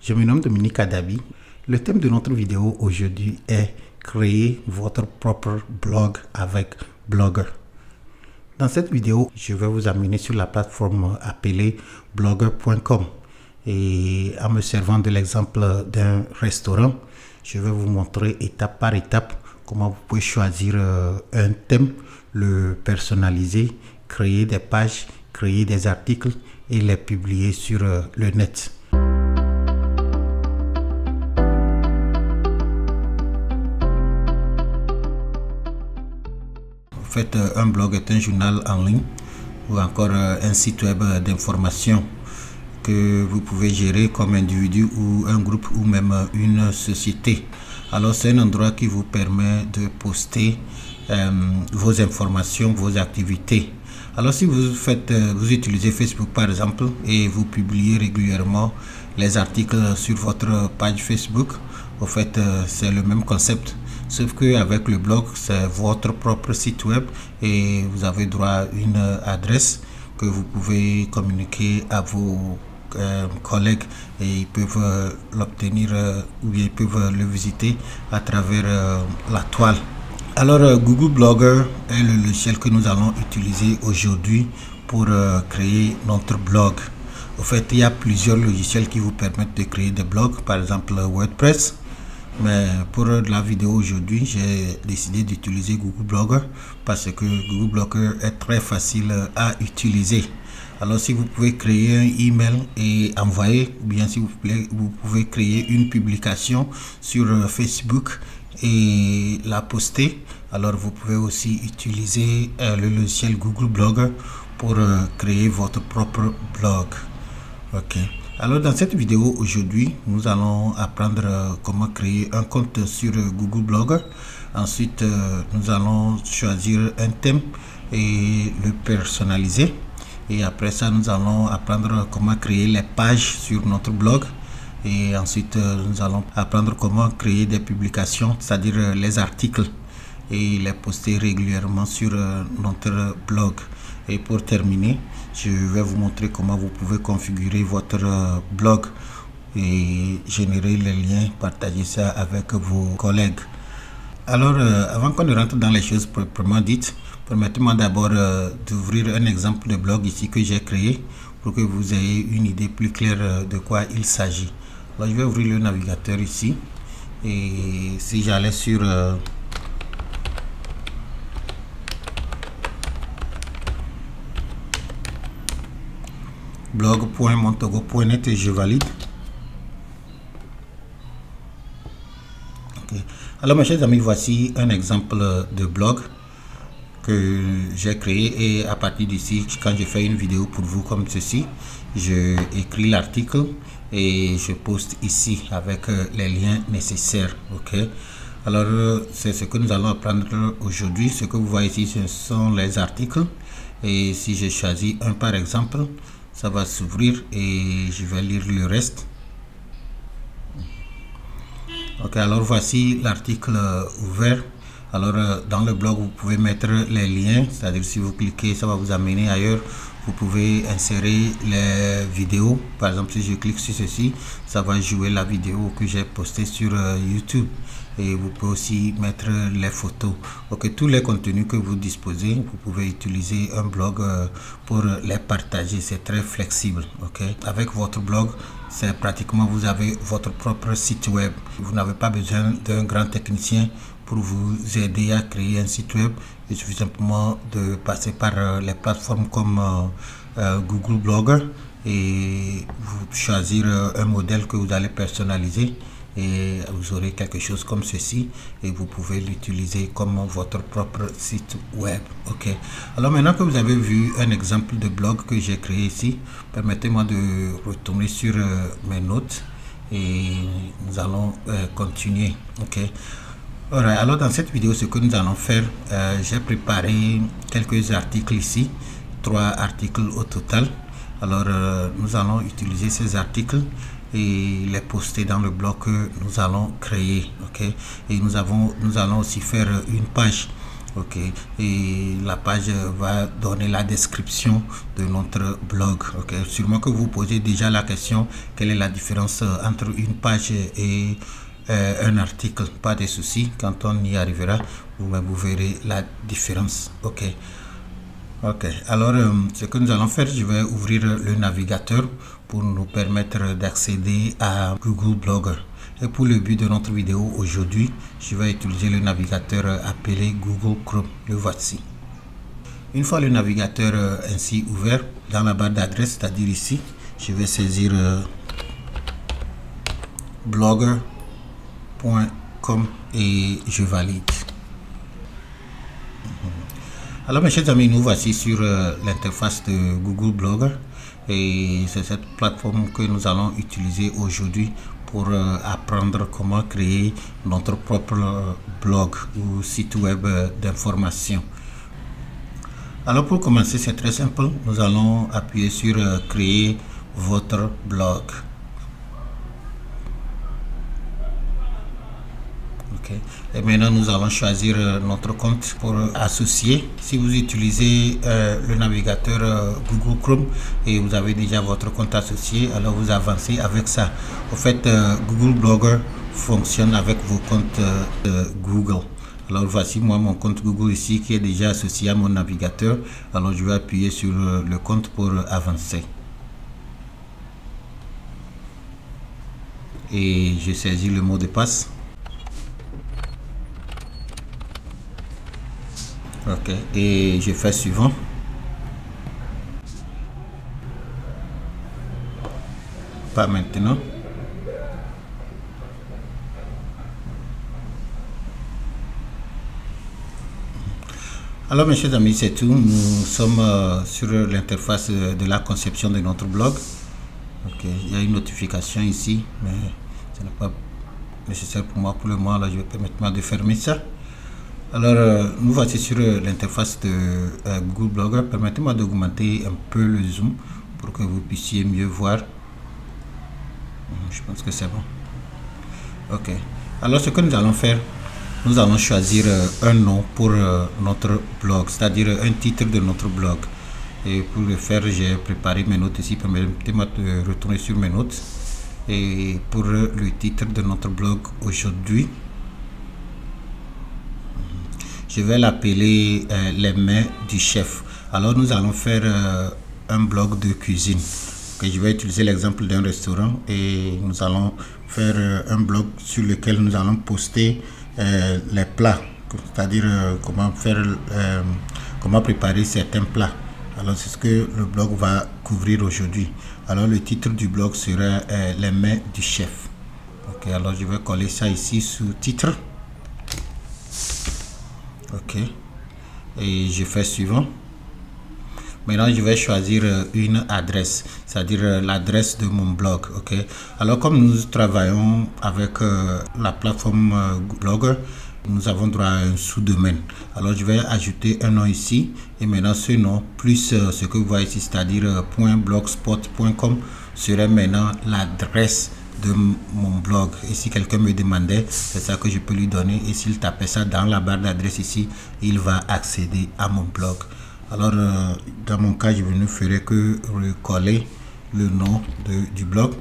Je me nomme Dominique Adabi. Le thème de notre vidéo aujourd'hui est créer votre propre blog avec Blogger. Dans cette vidéo, je vais vous amener sur la plateforme appelée blogger.com et en me servant de l'exemple d'un restaurant, je vais vous montrer étape par étape comment vous pouvez choisir un thème, le personnaliser, créer des pages, créer des articles et les publier sur le net. En fait, un blog est un journal en ligne ou encore un site web d'information que vous pouvez gérer comme individu ou un groupe ou même une société. Alors c'est un endroit qui vous permet de poster vos informations, vos activités. Alors si vous utilisez Facebook par exemple et vous publiez régulièrement les articles sur votre page Facebook, au fait c'est le même concept, sauf qu'avec le blog c'est votre propre site web et vous avez droit à une adresse que vous pouvez communiquer à vos collègues et ils peuvent l'obtenir ou bien ils peuvent le visiter à travers la toile. Alors Google Blogger est le logiciel que nous allons utiliser aujourd'hui pour créer notre blog. En fait, il y a plusieurs logiciels qui vous permettent de créer des blogs, par exemple WordPress. Mais pour la vidéo aujourd'hui, j'ai décidé d'utiliser Google Blogger parce que Google Blogger est très facile à utiliser. Alors si vous pouvez créer un email et envoyer, ou bien si vous pouvez créer une publication sur Facebook et la poster, alors vous pouvez aussi utiliser le logiciel Google Blogger pour créer votre propre blog. Ok. Alors dans cette vidéo aujourd'hui, nous allons apprendre comment créer un compte sur Google Blogger. Ensuite, nous allons choisir un thème et le personnaliser. Et après ça, nous allons apprendre comment créer les pages sur notre blog. Et ensuite, nous allons apprendre comment créer des publications, c'est-à-dire les articles, et les poster régulièrement sur notre blog. Et pour terminer, je vais vous montrer comment vous pouvez configurer votre blog et générer les liens, partager ça avec vos collègues. Alors, avant qu'on ne rentre dans les choses proprement dites, permettez-moi d'abord d'ouvrir un exemple de blog ici que j'ai créé pour que vous ayez une idée plus claire de quoi il s'agit. Alors, je vais ouvrir le navigateur ici et si j'allais sur blog.montogo.net et je valide. Okay. Alors mes chers amis, voici un exemple de blog que j'ai créé et à partir d'ici, quand je fais une vidéo pour vous comme ceci, je écris l'article et je poste ici avec les liens nécessaires. Ok. Alors c'est ce que nous allons apprendre aujourd'hui. Ce que vous voyez ici, ce sont les articles et si je choisis un par exemple, ça va s'ouvrir et je vais lire le reste. Ok, alors voici l'article ouvert. Alors dans le blog vous pouvez mettre les liens, c'est-à-dire si vous cliquez ça va vous amener ailleurs. Vous pouvez insérer les vidéos, par exemple si je clique sur ceci, ça va jouer la vidéo que j'ai postée sur YouTube. Et vous pouvez aussi mettre les photos. Ok, tous les contenus que vous disposez, vous pouvez utiliser un blog pour les partager. C'est très flexible. Ok, avec votre blog, c'est pratiquement vous avez votre propre site web. Vous n'avez pas besoin d'un grand technicien pour vous aider à créer un site web. Il suffit simplement de passer par les plateformes comme Google Blogger et vous choisir un modèle que vous allez personnaliser. Et vous aurez quelque chose comme ceci et vous pouvez l'utiliser comme votre propre site web. Ok, alors maintenant que vous avez vu un exemple de blog que j'ai créé ici, permettez-moi de retourner sur mes notes et nous allons continuer. Ok, alors dans cette vidéo, ce que nous allons faire, j'ai préparé quelques articles ici, 3 articles au total. Alors nous allons utiliser ces articles et les poster dans le blog que nous allons créer. Ok, et nous allons aussi faire une page Ok, et la page va donner la description de notre blog. Ok, sûrement que vous posez déjà la question, quelle est la différence entre une page et un article. Pas de souci, quand on y arrivera, vous verrez la différence. Ok. Ok, alors ce que nous allons faire, je vais ouvrir le navigateur pour nous permettre d'accéder à Google Blogger. Et pour le but de notre vidéo aujourd'hui, je vais utiliser le navigateur appelé Google Chrome. Le voici. Une fois le navigateur ainsi ouvert, dans la barre d'adresse, c'est-à-dire ici, je vais saisir blogger.com et je valide. Alors mes chers amis, nous voici sur l'interface de Google Blogger et c'est cette plateforme que nous allons utiliser aujourd'hui pour apprendre comment créer notre propre blog ou site web d'information. Alors pour commencer, c'est très simple, nous allons appuyer sur créer votre blog. Okay. Et maintenant nous allons choisir notre compte pour associer. Si vous utilisez le navigateur Google Chrome et vous avez déjà votre compte associé, alors vous avancez avec ça. En fait, Google Blogger fonctionne avec vos comptes Google. Alors voici moi mon compte Google ici qui est déjà associé à mon navigateur. Alors je vais appuyer sur le compte pour avancer. Et je saisis le mot de passe. Ok, et je fais suivant. Pas maintenant. Alors mes chers amis, c'est tout. Nous sommes sur l'interface de la conception de notre blog. Ok, il y a une notification ici, mais ce n'est pas nécessaire pour moi pour le moment. Là, je vais permettre de fermer ça. Alors, nous voici sur l'interface de Google Blogger. Permettez-moi d'augmenter un peu le zoom pour que vous puissiez mieux voir. Je pense que c'est bon. Ok. Alors, ce que nous allons faire, nous allons choisir un nom pour notre blog, c'est-à-dire un titre de notre blog. Et pour le faire, j'ai préparé mes notes ici. Permettez-moi de retourner sur mes notes. Et pour le titre de notre blog aujourd'hui, je vais l'appeler les mains du chef. Alors nous allons faire un blog de cuisine. Okay, je vais utiliser l'exemple d'un restaurant et nous allons faire un blog sur lequel nous allons poster les plats, c'est-à-dire comment préparer certains plats. Alors c'est ce que le blog va couvrir aujourd'hui. Alors le titre du blog sera les mains du chef. Ok, alors je vais coller ça ici sous titre. Ok, et je fais suivant. Maintenant je vais choisir une adresse, c'est-à-dire l'adresse de mon blog. Ok, alors comme nous travaillons avec la plateforme Blogger, nous avons droit à un sous-domaine. Alors je vais ajouter un nom ici et maintenant ce nom plus ce que vous voyez ici, c'est-à-dire .blogspot.com serait maintenant l'adresse de mon blog. Et si quelqu'un me demandait, c'est ça que je peux lui donner, et s'il tapait ça dans la barre d'adresse ici, il va accéder à mon blog. Alors dans mon cas, je ne ferai que recoller le nom du blog,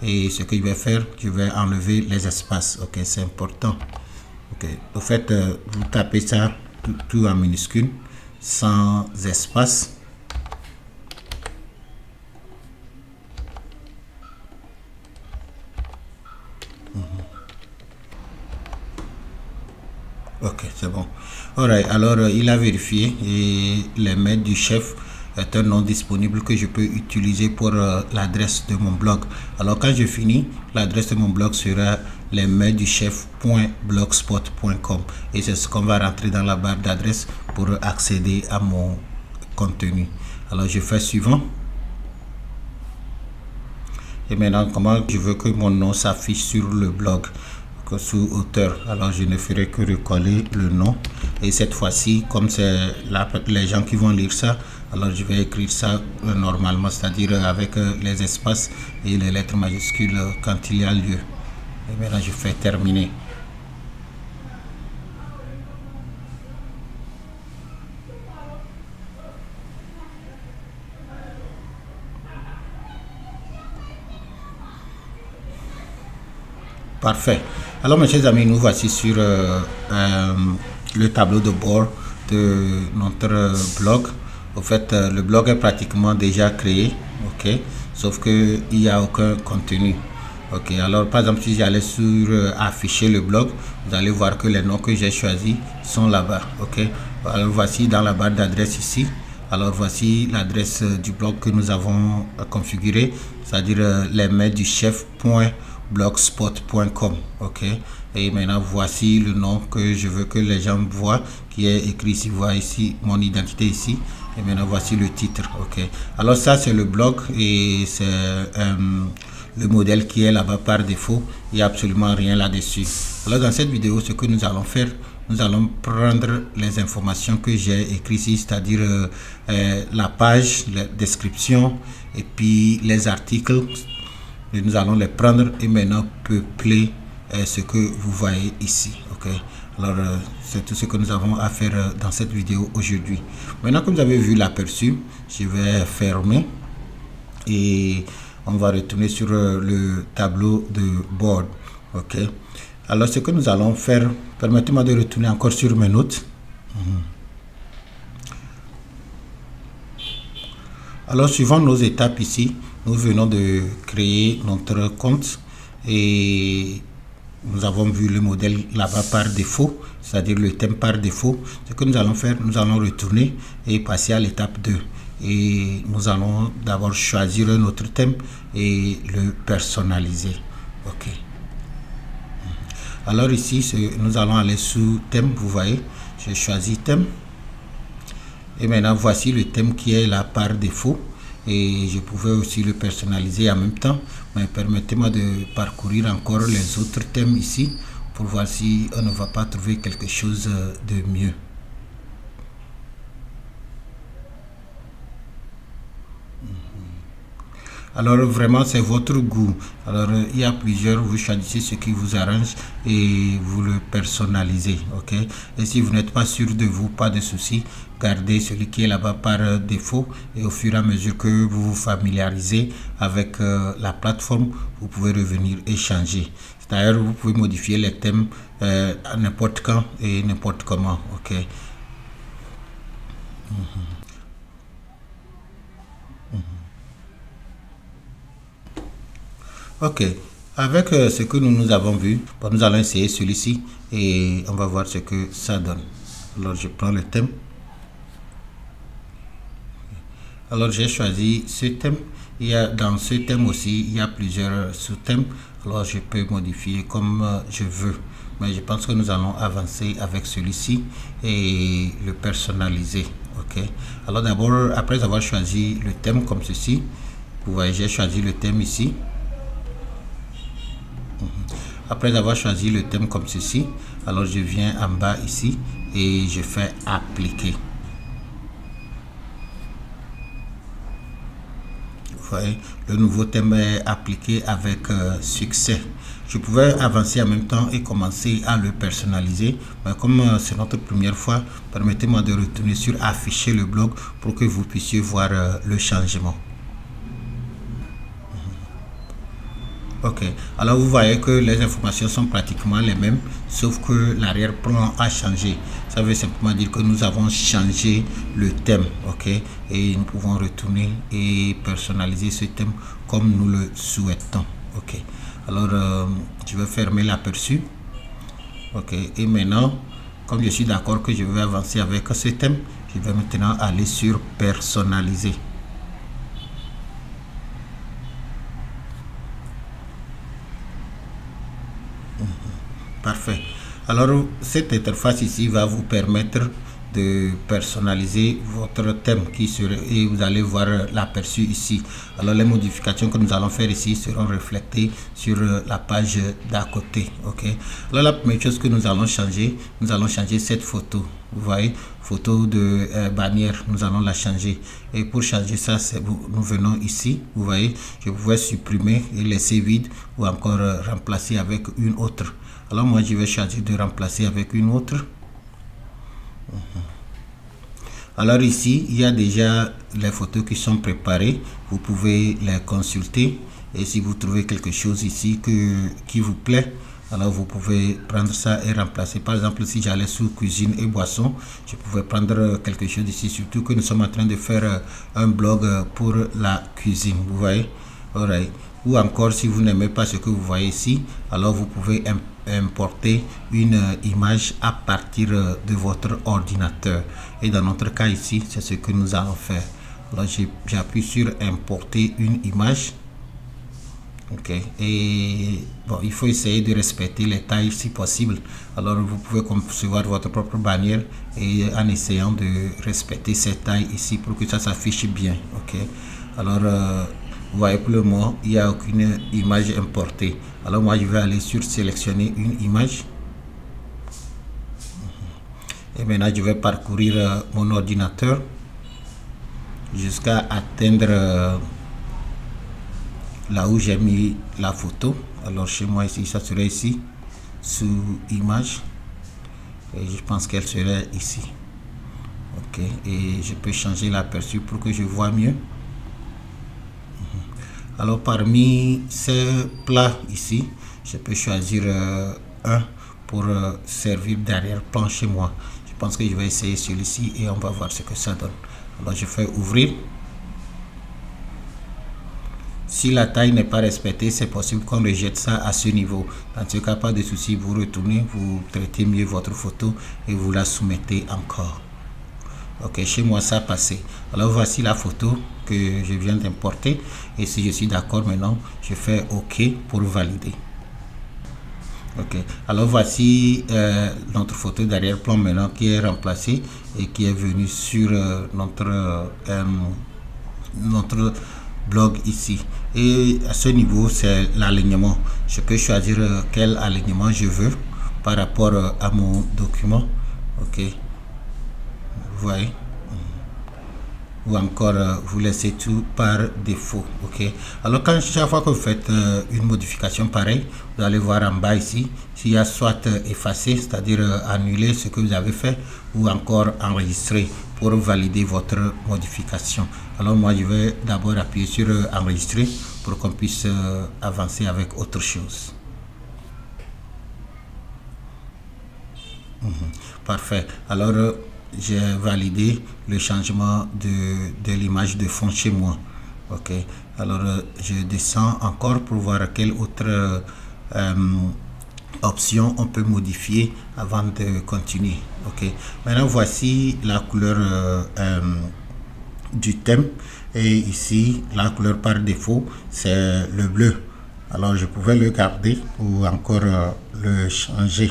et ce que je vais faire, je vais enlever les espaces. Ok, c'est important. Ok, au fait, vous tapez ça tout en minuscule, sans espace. Ok, c'est bon. Alright, alors il a vérifié et les mails du chef est un nom disponible que je peux utiliser pour l'adresse de mon blog. Alors quand je finis, l'adresse de mon blog sera les mails du chef.blogspot.com et c'est ce qu'on va rentrer dans la barre d'adresse pour accéder à mon contenu. Alors je fais suivant. Et maintenant, comment je veux que mon nom s'affiche sur le blog sous auteur. Alors je ne ferai que recoller le nom et cette fois-ci, comme c'est les gens qui vont lire ça, alors je vais écrire ça normalement, c'est-à-dire avec les espaces et les lettres majuscules quand il y a lieu. Et maintenant je fais terminer. Parfait. Alors mes chers amis, nous voici sur le tableau de bord de notre blog. Au fait, le blog est pratiquement déjà créé, ok, sauf que il n'y a aucun contenu. Ok, alors par exemple, si j'allais sur afficher le blog, vous allez voir que les noms que j'ai choisis sont là-bas. Ok, alors voici dans la barre d'adresse ici. Alors voici l'adresse du blog que nous avons configuré, c'est-à-dire les mails du chef.blogspot.com. ok, et maintenant voici le nom que je veux que les gens voient, qui est écrit ici. Vous voyez ici mon identité ici, et maintenant voici le titre. Ok, alors ça c'est le blog et c'est le modèle qui est là-bas par défaut. Il n'y a absolument rien là-dessus. Alors dans cette vidéo, ce que nous allons faire, nous allons prendre les informations que j'ai écrites ici, c'est-à-dire la page, la description et puis les articles. Et nous allons les prendre et maintenant peupler ce que vous voyez ici. Ok, alors c'est tout ce que nous avons à faire dans cette vidéo aujourd'hui. Maintenant que vous avez vu l'aperçu, je vais fermer et on va retourner sur le tableau de bord. Ok, alors ce que nous allons faire, permettez-moi de retourner encore sur mes notes. Alors suivant nos étapes ici, nous venons de créer notre compte et nous avons vu le modèle là-bas par défaut, c'est-à-dire le thème par défaut. Ce que nous allons faire, nous allons retourner et passer à l'étape 2. Et nous allons d'abord choisir notre thème et le personnaliser. Ok. Alors ici, nous allons aller sous thème. Vous voyez, j'ai choisi thème. Et maintenant, voici le thème qui est là par défaut. Et je pouvais aussi le personnaliser en même temps. Mais permettez-moi de parcourir encore les autres thèmes ici pour voir si on ne va pas trouver quelque chose de mieux. Alors vraiment c'est votre goût. Alors il y a plusieurs, vous choisissez ce qui vous arrange et vous le personnalisez. Ok, et si vous n'êtes pas sûr de vous, pas de souci, gardez celui qui est là-bas par défaut et au fur et à mesure que vous vous familiarisez avec la plateforme, vous pouvez revenir et changer. D'ailleurs, vous pouvez modifier les thèmes à n'importe quand et n'importe comment. Ok. Ok, avec ce que nous avons vu, bon, nous allons essayer celui-ci et on va voir ce que ça donne. Alors je prends le thème. Alors j'ai choisi ce thème. Il y a, dans ce thème aussi, il y a plusieurs sous-thèmes. Alors je peux modifier comme je veux. Mais je pense que nous allons avancer avec celui-ci et le personnaliser. Ok. Alors d'abord, après avoir choisi le thème comme ceci, vous voyez, j'ai choisi le thème ici. Après avoir choisi le thème comme ceci, alors je viens en bas ici et je fais appliquer. Vous voyez, le nouveau thème est appliqué avec succès. Je pouvais avancer en même temps et commencer à le personnaliser, mais comme c'est notre première fois, permettez-moi de retourner sur afficher le blog pour que vous puissiez voir le changement. Ok, alors vous voyez que les informations sont pratiquement les mêmes, sauf que l'arrière-plan a changé. Ça veut simplement dire que nous avons changé le thème, ok, et nous pouvons retourner et personnaliser ce thème comme nous le souhaitons. Ok, alors je vais fermer l'aperçu. Ok, et maintenant, comme je suis d'accord que je vais avancer avec ce thème, je vais maintenant aller sur personnaliser. Parfait. Alors cette interface ici va vous permettre de personnaliser votre thème qui serait, et vous allez voir l'aperçu ici. Alors les modifications que nous allons faire ici seront reflétées sur la page d'à côté. Ok, alors la première chose que nous allons changer cette photo. Vous voyez, photo de bannière, nous allons la changer. Et pour changer ça, nous venons ici. Vous voyez, je pouvais supprimer et laisser vide ou encore remplacer avec une autre. Alors moi je vais choisir de remplacer avec une autre. Alors ici il y a déjà les photos qui sont préparées, vous pouvez les consulter Et si vous trouvez quelque chose ici qui vous plaît, alors vous pouvez prendre ça et remplacer. Par exemple, si j'allais sous cuisine et boisson, je pouvais prendre quelque chose ici, surtout que nous sommes en train de faire un blog pour la cuisine, vous voyez. Alright. Ou encore, si vous n'aimez pas ce que vous voyez ici, alors vous pouvez importer une image à partir de votre ordinateur. Et dans notre cas ici, c'est ce que nous allons faire. Alors j'appuie sur importer une image. Ok, et bon, il faut essayer de respecter les tailles si possible. Alors vous pouvez concevoir votre propre bannière et en essayant de respecter ces tailles ici pour que ça s'affiche bien. Ok, alors vous voyez, pour le moment il n'y a aucune image importée. Alors moi je vais aller sur sélectionner une image et maintenant je vais parcourir mon ordinateur jusqu'à atteindre là où j'ai mis la photo. Alors chez moi ici, ça serait ici sous image et je pense qu'elle serait ici. Ok, et je peux changer l'aperçu pour que je vois mieux. Alors parmi ces plats ici, je peux choisir un pour servir d'arrière-plan chez moi. Je pense que je vais essayer celui-ci et on va voir ce que ça donne. Alors je fais ouvrir. Si la taille n'est pas respectée, c'est possible qu'on rejette ça à ce niveau. Dans ce cas, pas de souci, vous retournez, vous traitez mieux votre photo et vous la soumettez encore. Ok, chez moi ça a passé. Alors voici la photo que je viens d'importer et si je suis d'accord maintenant, je fais OK pour valider. Ok, alors voici notre photo d'arrière-plan maintenant qui est remplacée et qui est venue sur notre blog ici. Et à ce niveau, c'est l'alignement. Je peux choisir quel alignement je veux par rapport à mon document. Ok, vous voyez, ou encore vous laissez tout par défaut. Ok, alors chaque fois que vous faites une modification pareille, vous allez voir en bas ici s'il y a soit effacer, c'est-à-dire annuler ce que vous avez fait, ou encore enregistrer pour valider votre modification. Alors moi je vais d'abord appuyer sur enregistrer pour qu'on puisse avancer avec autre chose. Parfait. Alors j'ai validé le changement de l'image de fond chez moi. Ok, alors je descends encore pour voir quelle autre option on peut modifier avant de continuer. Ok, maintenant voici la couleur du thème et ici la couleur par défaut c'est le bleu. Alors je pouvais le garder ou encore le changer.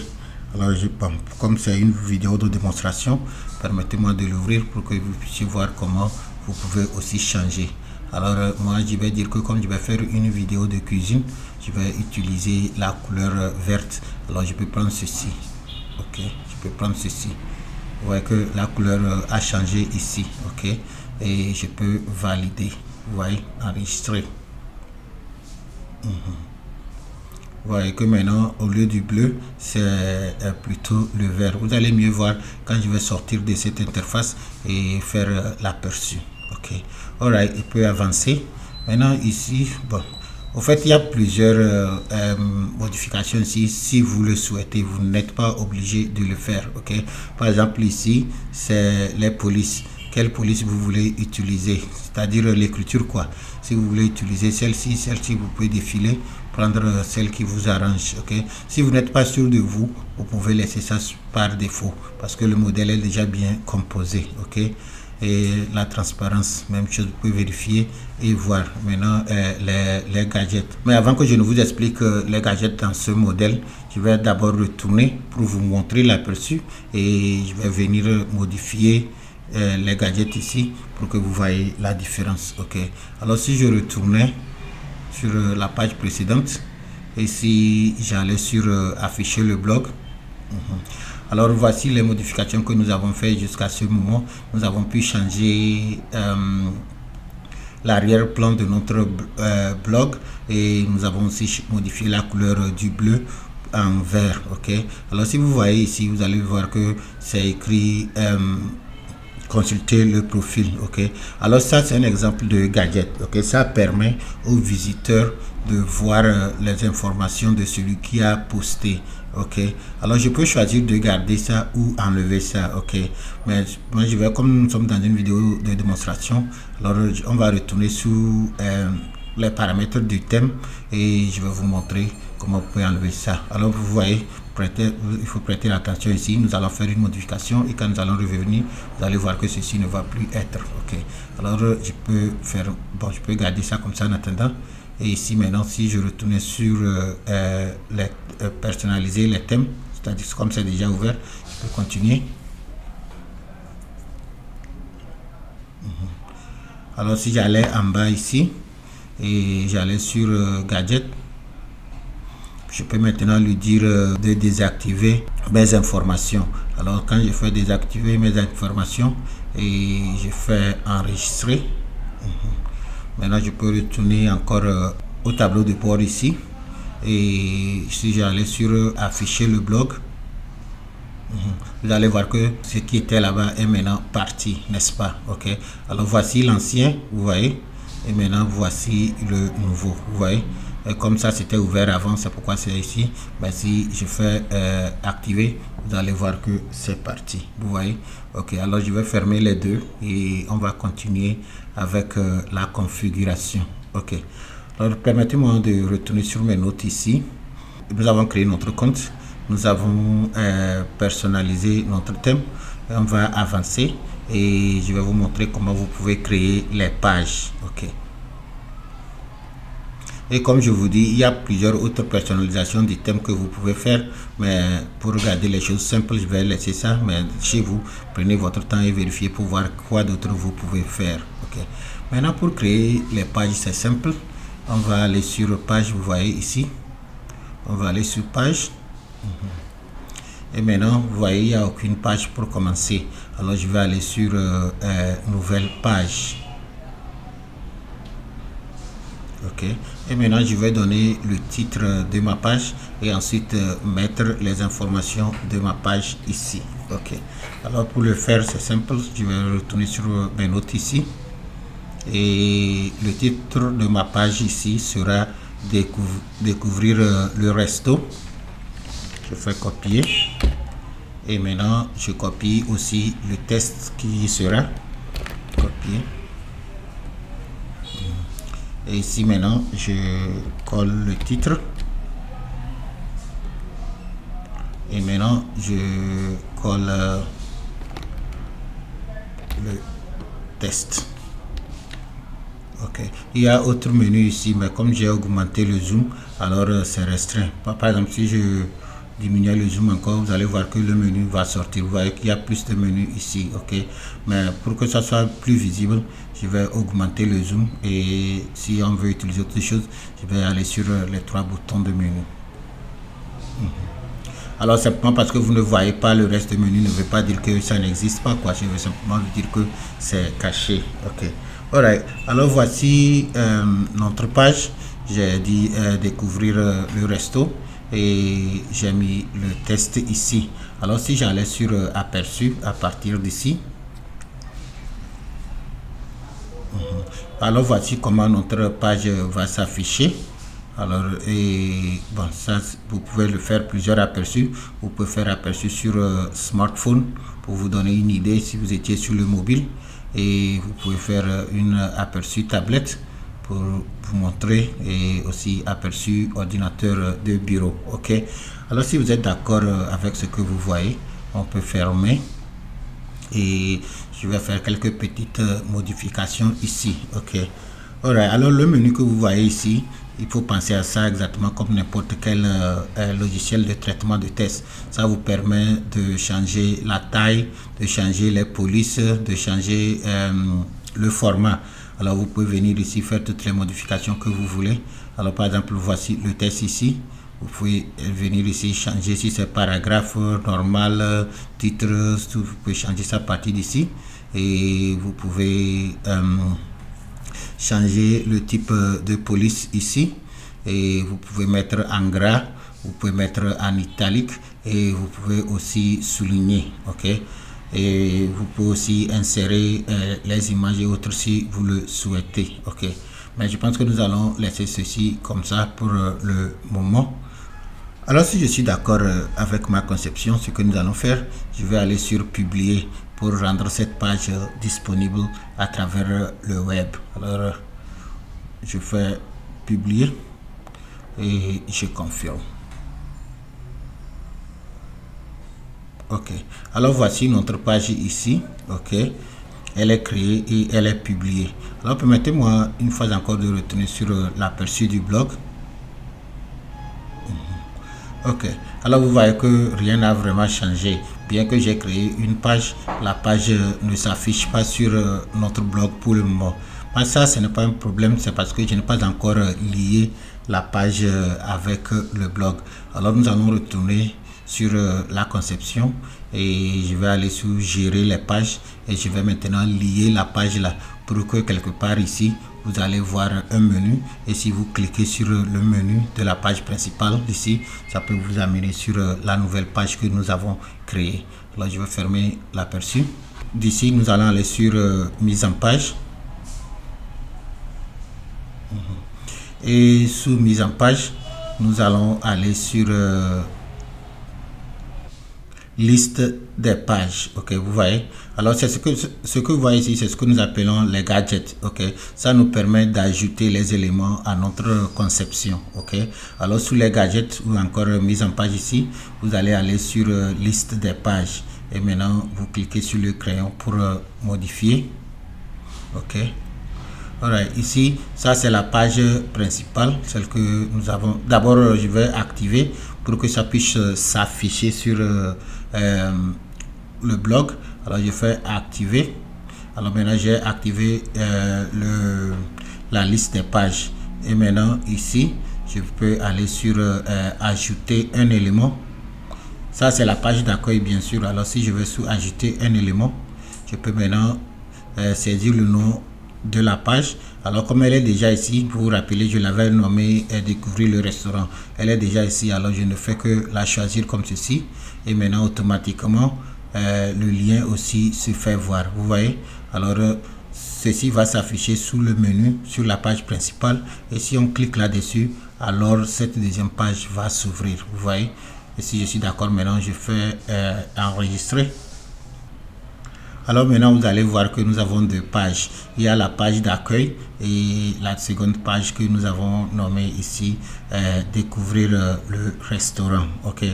Alors bon, comme c'est une vidéo de démonstration, permettez-moi de l'ouvrir pour que vous puissiez voir comment vous pouvez aussi changer. Alors moi je vais dire que comme je vais faire une vidéo de cuisine, je vais utiliser la couleur verte. Alors je peux prendre ceci. Ok, je peux prendre ceci. Vous voyez que la couleur a changé ici. Ok, et je peux valider. Vous voyez, enregistrer. Vous voyez que maintenant au lieu du bleu c'est plutôt le vert. Vous allez mieux voir quand je vais sortir de cette interface et faire l'aperçu. Ok, alright, il peut avancer. Maintenant ici, bon, au fait il y a plusieurs modifications ici. Si vous le souhaitez, vous n'êtes pas obligé de le faire. Ok, par exemple ici c'est les polices. Quelle police vous voulez utiliser, c'est-à-dire l'écriture quoi. Si vous voulez utiliser celle-ci, vous pouvez défiler, prendre celle qui vous arrange. Ok, si vous n'êtes pas sûr de vous, vous pouvez laisser ça par défaut parce que le modèle est déjà bien composé. Ok, et la transparence, même chose, vous pouvez vérifier et voir maintenant les gadgets. Mais avant que je ne vous explique les gadgets dans ce modèle, je vais d'abord retourner pour vous montrer l'aperçu et je vais venir modifier les gadgets ici pour que vous voyez la différence. Ok, alors si je retournais sur la page précédente et si j'allais sur afficher le blog, alors voici les modifications que nous avons fait jusqu'à ce moment. Nous avons pu changer l'arrière-plan de notre blog et nous avons aussi modifié la couleur du bleu en vert. Ok, alors si vous voyez ici, vous allez voir que c'est écrit consulter le profil. Ok, alors ça c'est un exemple de gadget. Ok, ça permet aux visiteurs de voir les informations de celui qui a posté. Ok, alors je peux choisir de garder ça ou enlever ça. Ok, mais moi je vais, comme nous sommes dans une vidéo de démonstration, alors on va retourner sous les paramètres du thème et je vais vous montrer comment vous pouvez enlever ça. Alors vous voyez, il faut prêter attention ici. Nous allons faire une modification et quand nous allons revenir, vous allez voir que ceci ne va plus être. Ok, alors je peux faire, bon, je peux garder ça comme ça en attendant. Et ici maintenant, si je retourne sur personnaliser les thèmes, c'est-à-dire comme c'est déjà ouvert, je peux continuer. Alors si j'allais en bas ici et j'allais sur gadget, je peux maintenant lui dire de désactiver mes informations. Alors quand je fais désactiver mes informations et je fais enregistrer, maintenant je peux retourner encore au tableau de bord ici et si j'allais sur afficher le blog, vous allez voir que ce qui était là-bas est maintenant parti, n'est-ce pas? Ok, alors voici l'ancien, vous voyez, et maintenant voici le nouveau, vous voyez. Et comme ça c'était ouvert avant, c'est pourquoi c'est ici. Ben, si je fais activer, vous allez voir que c'est parti, vous voyez. Ok, alors je vais fermer les deux et on va continuer avec la configuration. Ok, alors permettez-moi de retourner sur mes notes ici. Nous avons créé notre compte, nous avons personnalisé notre thème. On va avancer et je vais vous montrer comment vous pouvez créer les pages. Ok, et comme je vous dis, il y a plusieurs autres personnalisations du thème que vous pouvez faire, mais pour regarder les choses simples, je vais laisser ça. Mais chez vous, prenez votre temps et vérifiez pour voir quoi d'autre vous pouvez faire. Ok, maintenant pour créer les pages, c'est simple. On va aller sur page, vous voyez ici, on va aller sur page. Et maintenant vous voyez, il n'y a aucune page pour commencer. Alors je vais aller sur nouvelle page. Ok, et maintenant je vais donner le titre de ma page et ensuite mettre les informations de ma page ici. Ok, alors pour le faire c'est simple, je vais retourner sur mes notes ici et le titre de ma page ici sera découvrir le resto. Je fais copier et maintenant je copie aussi le texte qui sera copié. Et ici maintenant je colle le titre et maintenant je colle le texte. Ok, il y a autre menu ici, mais comme j'ai augmenté le zoom, alors c'est restreint. Par exemple, si je diminue le zoom encore, vous allez voir que le menu va sortir. Vous voyez qu'il y a plus de menus ici. Ok, mais pour que ça soit plus visible, je vais augmenter le zoom et si on veut utiliser autre chose, je vais aller sur les trois boutons de menu. Alors simplement parce que vous ne voyez pas le reste du menu ne veut pas dire que ça n'existe pas, quoi. Je veux simplement vous dire que c'est caché. Ok, alright, alors voici notre page. J'ai dit découvrir le resto et j'ai mis le test ici. Alors si j'allais sur aperçu à partir d'ici, alors voici comment notre page va s'afficher. Alors et bon, ça vous pouvez le faire plusieurs aperçus. Vous pouvez faire aperçu sur smartphone pour vous donner une idée si vous étiez sur le mobile, et vous pouvez faire une aperçu tablette pour vous montrer, et aussi aperçu ordinateur de bureau. Ok, alors si vous êtes d'accord avec ce que vous voyez, on peut fermer et je vais faire quelques petites modifications ici. Ok, alright, alors le menu que vous voyez ici, il faut penser à ça exactement comme n'importe quel logiciel de traitement de texte. Ça vous permet de changer la taille, de changer les polices, de changer le format. Alors vous pouvez venir ici faire toutes les modifications que vous voulez. Alors par exemple, voici le texte ici. Vous pouvez venir ici changer si c'est paragraphe normal, titre, tout, vous pouvez changer ça à partir d'ici. Et vous pouvez changer le type de police ici, et vous pouvez mettre en gras, vous pouvez mettre en italique et vous pouvez aussi souligner. Ok, et vous pouvez aussi insérer les images et autres si vous le souhaitez. Ok, mais je pense que nous allons laisser ceci comme ça pour le moment. Alors si je suis d'accord avec ma conception, ce que nous allons faire, je vais aller sur publier pour rendre cette page disponible à travers le web. Alors je fais publier et je confirme. Ok, alors voici notre page ici. Ok, elle est créée et elle est publiée. Alors permettez-moi une fois encore de retourner sur l'aperçu du blog. Ok, alors vous voyez que rien n'a vraiment changé. Bien que j'ai créé une page, la page ne s'affiche pas sur notre blog pour le moment. Mais ça, ce n'est pas un problème, c'est parce que je n'ai pas encore lié la page avec le blog. Alors nous allons retourner sur la conception et je vais aller sur gérer les pages et je vais maintenant lier la page là pour que quelque part ici vous allez voir un menu, et si vous cliquez sur le menu de la page principale ici, ça peut vous amener sur la nouvelle page que nous avons créée. Alors je vais fermer l'aperçu. D'ici nous allons aller sur mise en page et sous mise en page nous allons aller sur liste des pages. Ok, vous voyez, alors c'est ce que vous voyez ici, c'est ce que nous appelons les gadgets. Ok, ça nous permet d'ajouter les éléments à notre conception. Ok, alors sous les gadgets ou encore mise en page ici, vous allez aller sur liste des pages et maintenant vous cliquez sur le crayon pour modifier. Ok, alright, ici ça c'est la page principale, celle que nous avons. D'abord je vais activer pour que ça puisse s'afficher sur le blog. Alors je fais activer. Alors maintenant j'ai activé la liste des pages et maintenant ici je peux aller sur ajouter un élément. Ça c'est la page d'accueil bien sûr. Alors si je vais sur ajouter un élément, je peux maintenant saisir le nom de la page. Alors comme elle est déjà ici, vous vous rappelez, je l'avais nommé découvrir le restaurant. Elle est déjà ici, alors je ne fais que la choisir comme ceci et maintenant automatiquement le lien aussi se fait voir. Vous voyez, alors ceci va s'afficher sous le menu sur la page principale et si on clique là dessus, alors cette deuxième page va s'ouvrir. Vous voyez, et si je suis d'accord, maintenant je fais enregistrer. Alors maintenant vous allez voir que nous avons deux pages. Il y a la page d'accueil et la seconde page que nous avons nommée ici découvrir le restaurant. Ok,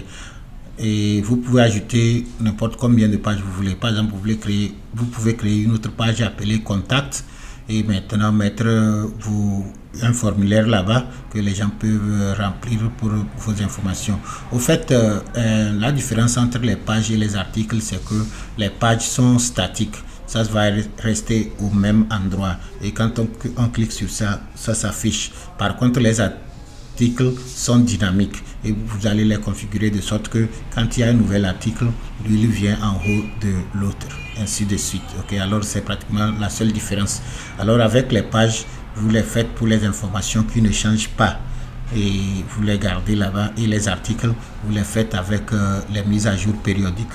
et vous pouvez ajouter n'importe combien de pages vous voulez. Par exemple, vous pouvez créer une autre page appelée contact et maintenant mettre un formulaire là-bas que les gens peuvent remplir pour vos informations. Au fait, la différence entre les pages et les articles, c'est que les pages sont statiques. Ça va rester au même endroit et quand on clique sur ça, ça s'affiche. Par contre, les articles sont dynamiques et vous allez les configurer de sorte que quand il y a un nouvel article, lui il vient en haut de l'autre, ainsi de suite. Ok, alors c'est pratiquement la seule différence. Alors avec les pages, vous les faites pour les informations qui ne changent pas et vous les gardez là-bas, et les articles vous les faites avec les mises à jour périodiques.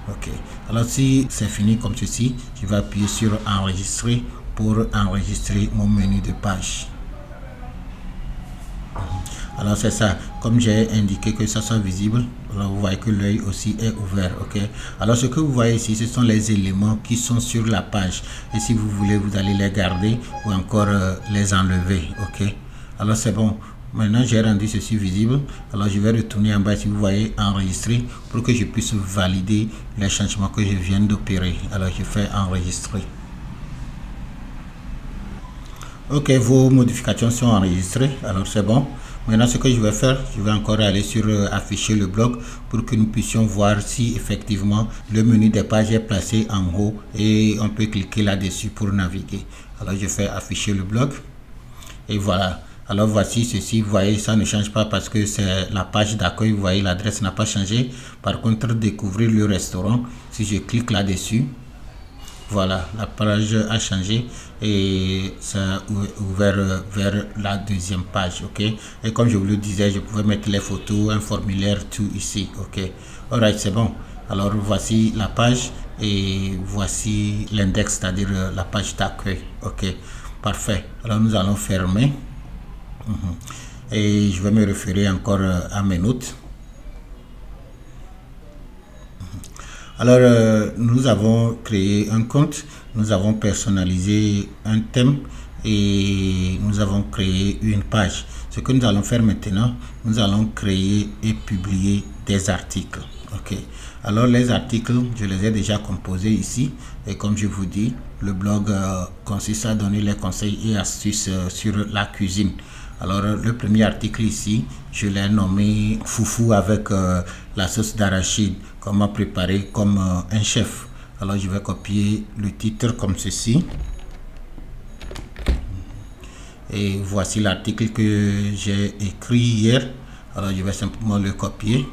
Ok, alors si c'est fini comme ceci, je vais appuyer sur enregistrer pour enregistrer mon menu de page. Alors c'est ça, comme j'ai indiqué que ça soit visible, alors vous voyez que l'œil aussi est ouvert. Ok, alors ce que vous voyez ici, ce sont les éléments qui sont sur la page et si vous voulez, vous allez les garder ou encore les enlever. Ok, alors c'est bon, maintenant j'ai rendu ceci visible. Alors je vais retourner en bas, si vous voyez, enregistrer pour que je puisse valider les changements que je viens d'opérer. Alors je fais enregistrer. Ok, vos modifications sont enregistrées, alors c'est bon. Maintenant ce que je vais faire, je vais encore aller sur afficher le blog pour que nous puissions voir si effectivement le menu des pages est placé en haut et on peut cliquer là-dessus pour naviguer. Alors je fais afficher le blog et voilà. Alors voici ceci, vous voyez, ça ne change pas parce que c'est la page d'accueil, vous voyez, l'adresse n'a pas changé. Par contre, découvrir le restaurant, si je clique là-dessus, voilà, la page a changé et ça a ouvert vers la deuxième page. Ok, et comme je vous le disais, je pouvais mettre les photos, un formulaire, tout ici. Ok, alright, c'est bon. Alors voici la page et voici l'index, c'est-à-dire la page d'accueil. Ok, parfait. Alors nous allons fermer. Et je vais me référer encore à mes notes. Alors nous avons créé un compte, nous avons personnalisé un thème et nous avons créé une page. Ce que nous allons faire maintenant, nous allons créer et publier des articles. Ok, alors les articles, je les ai déjà composés ici et comme je vous dis, le blog consiste à donner les conseils et astuces sur la cuisine. Alors le premier article ici, je l'ai nommé foufou avec la sauce d'arachide, comment préparer comme un chef. Alors je vais copier le titre comme ceci. Et voici l'article que j'ai écrit hier. Alors je vais simplement le copier.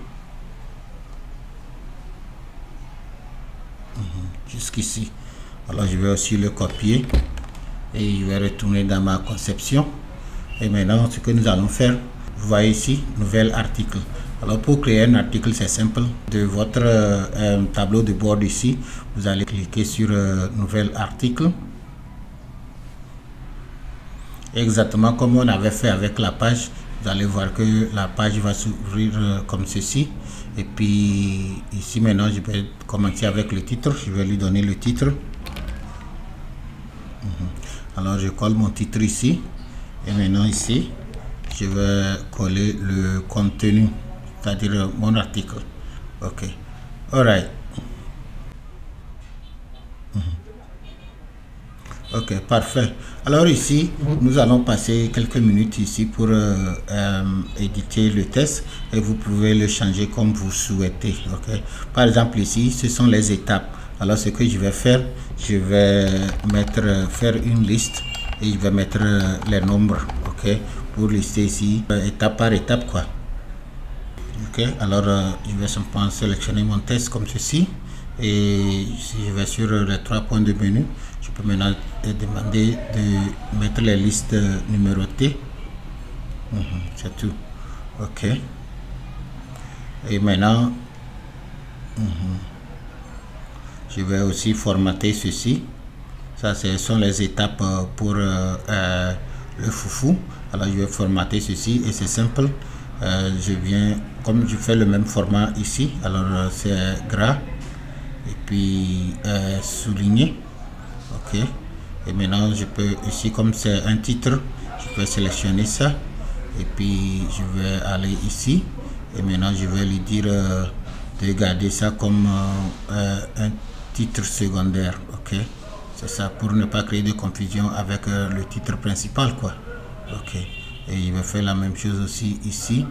Jusqu'ici. Alors je vais aussi le copier. Et je vais retourner dans ma conception. Et maintenant, ce que nous allons faire, vous voyez ici, nouvel article. Alors pour créer un article, c'est simple. De votre tableau de bord ici, vous allez cliquer sur nouvel article. Exactement comme on avait fait avec la page, vous allez voir que la page va s'ouvrir comme ceci. Et puis ici maintenant, je vais commencer avec le titre. Je vais lui donner le titre. Alors je colle mon titre ici. Et maintenant ici, je vais coller le contenu, c'est-à-dire mon article. Ok. Alright. Ok, parfait. Alors ici, nous allons passer quelques minutes ici pour éditer le test et vous pouvez le changer comme vous souhaitez. Ok. Par exemple ici, ce sont les étapes. Alors ce que je vais faire, je vais faire une liste et je vais mettre les nombres. Ok. Pour lister ici étape par étape quoi. Ok. Alors je vais simplement sélectionner mon test comme ceci. Et si je vais sur les 3 points de menu, je peux maintenant demander de mettre les listes numérotées. C'est tout. Ok. Et maintenant, je vais aussi formater ceci. Ça, ce sont les étapes pour le foufou. Alors, je vais formater ceci et c'est simple. Je viens, comme je fais le même format ici, alors c'est gras. Et puis souligner. Ok. Et maintenant je peux ici, comme c'est un titre, je peux sélectionner ça et puis je vais aller ici et maintenant je vais lui dire de garder ça comme un titre secondaire. Ok, c'est ça, pour ne pas créer de confusion avec le titre principal quoi. Ok, et je vais faire la même chose aussi ici.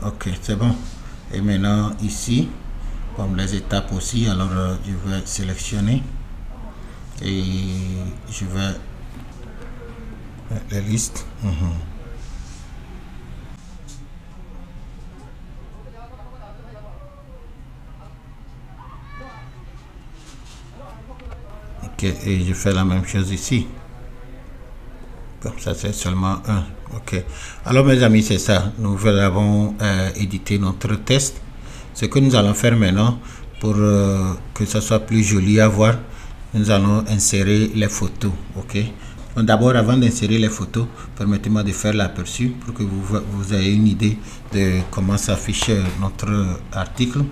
Ok, c'est bon. Et maintenant ici, comme les étapes aussi, alors je vais sélectionner et je vais les listes. Ok, et je fais la même chose ici. Comme ça, c'est seulement un. Ok. Alors, mes amis, c'est ça. Nous avons édité notre test. Ce que nous allons faire maintenant, pour que ça soit plus joli à voir, nous allons insérer les photos. Ok. D'abord, avant d'insérer les photos, permettez-moi de faire l'aperçu pour que vous ayez une idée de comment s'affiche notre article.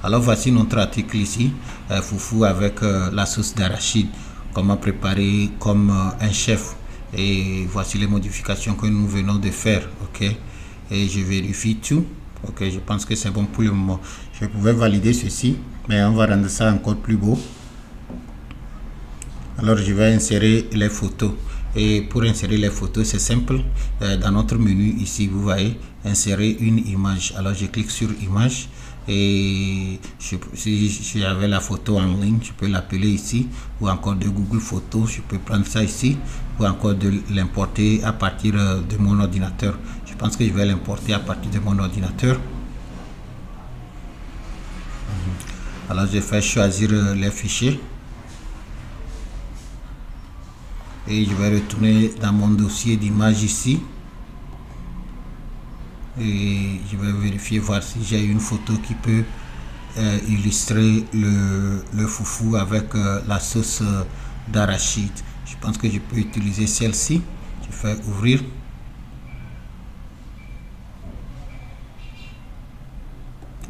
Alors, voici notre article ici. Foufou avec la sauce d'arachide. Comment préparer comme un chef. Et voici les modifications que nous venons de faire. Ok, et je vérifie tout. Ok, je pense que c'est bon pour le moment. Je pouvais valider ceci, mais on va rendre ça encore plus beau. Alors je vais insérer les photos et pour insérer les photos c'est simple. Dans notre menu ici vous voyez insérer une image. Alors je clique sur image et si j'avais la photo en ligne, je peux l'appeler ici, ou encore de Google Photos, je peux prendre ça ici, ou encore de l'importer à partir de mon ordinateur. Je pense que je vais l'importer à partir de mon ordinateur. Alors je fais choisir les fichiers et je vais retourner dans mon dossier d'image ici. et je vais vérifier voir si j'ai une photo qui peut illustrer le foufou avec la sauce d'arachide. Je pense que je peux utiliser celle-ci. Je fais ouvrir.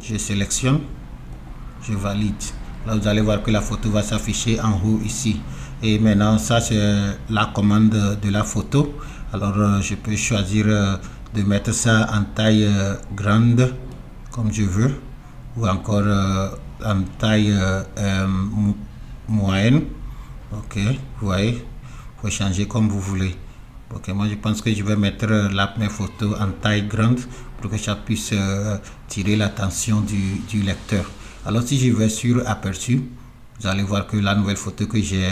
Je sélectionne, je valide. Là vous allez voir que la photo va s'afficher en haut ici. Et maintenant ça c'est la commande de la photo. Alors je peux choisir de mettre ça en taille grande comme je veux, ou encore en taille moyenne. Ok, vous voyez, vous pouvez changer comme vous voulez. Ok, moi je pense que je vais mettre mes photos en taille grande pour que ça puisse tirer l'attention du lecteur. Alors si je vais sur aperçu, vous allez voir que la nouvelle photo que j'ai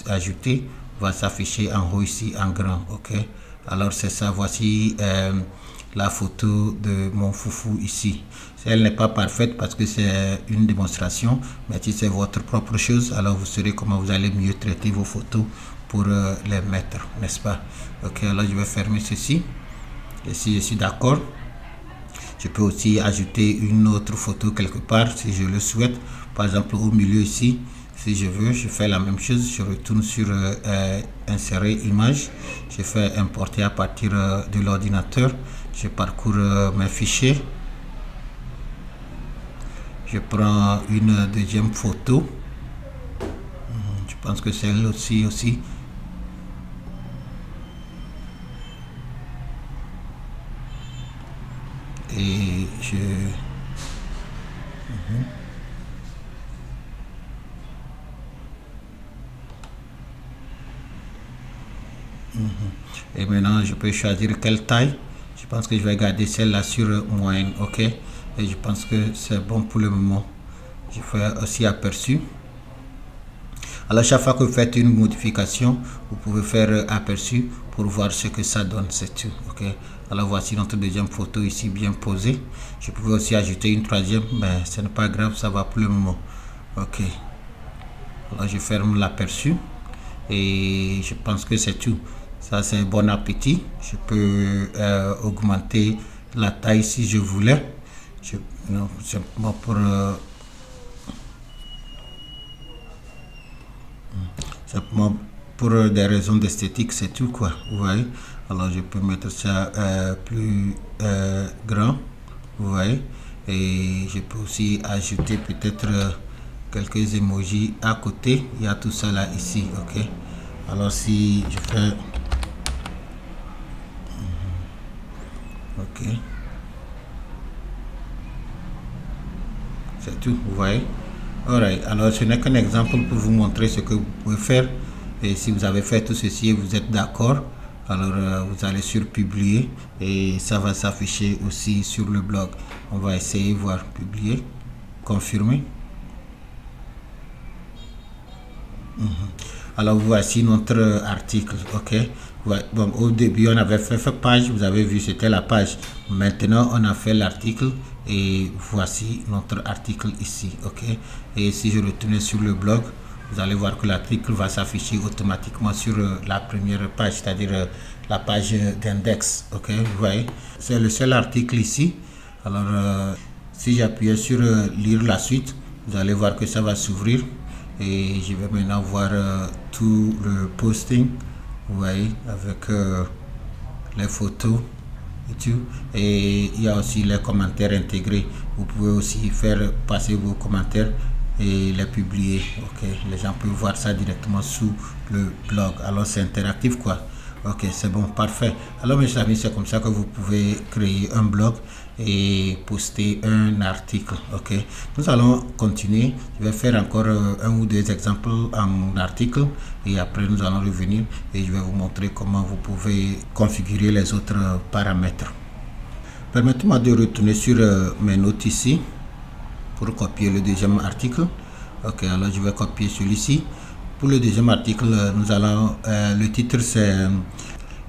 ajoutée va s'afficher en haut ici en grand. Ok, alors c'est ça, voici la photo de mon foufou ici. Elle n'est pas parfaite parce que c'est une démonstration, mais si c'est votre propre chose, alors vous saurez comment vous allez mieux traiter vos photos pour les mettre, n'est-ce pas? Ok, alors je vais fermer ceci. Et si je suis d'accord, je peux aussi ajouter une autre photo quelque part si je le souhaite. Par exemple au milieu ici, si je veux, je fais la même chose. Je retourne sur insérer image. Je fais importer à partir de l'ordinateur. Je parcours mes fichiers. Je prends une deuxième photo. Je pense que celle-ci aussi. Et je... Et maintenant, je peux choisir quelle taille. Je pense que je vais garder celle-là sur moyenne, ok. Et je pense que c'est bon pour le moment. Je fais aussi aperçu. Alors chaque fois que vous faites une modification, vous pouvez faire aperçu pour voir ce que ça donne, c'est tout, ok. Alors voici notre deuxième photo ici bien posée. Je pouvais aussi ajouter une troisième, mais ce n'est pas grave, ça va pour le moment, ok. Alors je ferme l'aperçu et je pense que c'est tout. Ça c'est bon appétit. Je peux augmenter la taille si je voulais. Non, simplement pour simplement pour des raisons d'esthétique, c'est tout quoi, vous voyez. Alors je peux mettre ça plus grand, vous voyez, et je peux aussi ajouter peut-être quelques emojis à côté. Il y a tout ça là ici, ok. Alors si je fais ok, c'est tout, vous voyez. Alright, alors ce n'est qu'un exemple pour vous montrer ce que vous pouvez faire. Et si vous avez fait tout ceci et vous êtes d'accord, alors vous allez sur publier et ça va s'afficher aussi sur le blog. On va essayer voir publier, confirmer. Alors voici notre article, ok. Bon, au début on avait fait page, vous avez vu c'était la page. Maintenant on a fait l'article et voici notre article ici, ok. Et si je retourne sur le blog, vous allez voir que l'article va s'afficher automatiquement sur la première page, c'est-à-dire la page d'index, ok. Vous voyez, c'est le seul article ici. Alors si j'appuie sur lire la suite, vous allez voir que ça va s'ouvrir. Et je vais maintenant voir tout le posting, vous voyez, avec les photos et tout. Et il y a aussi les commentaires intégrés. Vous pouvez aussi faire passer vos commentaires et les publier, ok. Les gens peuvent voir ça directement sous le blog. Alors c'est interactif quoi. Ok, c'est bon, parfait. Alors mes amis, c'est comme ça que vous pouvez créer un blog et poster un article, ok. Nous allons continuer. Je vais faire encore un ou deux exemples en article et après nous allons revenir et je vais vous montrer comment vous pouvez configurer les autres paramètres. Permettez-moi de retourner sur mes notes ici pour copier le deuxième article. Ok, alors je vais copier celui-ci. Pour le deuxième article, nous allons le titre c'est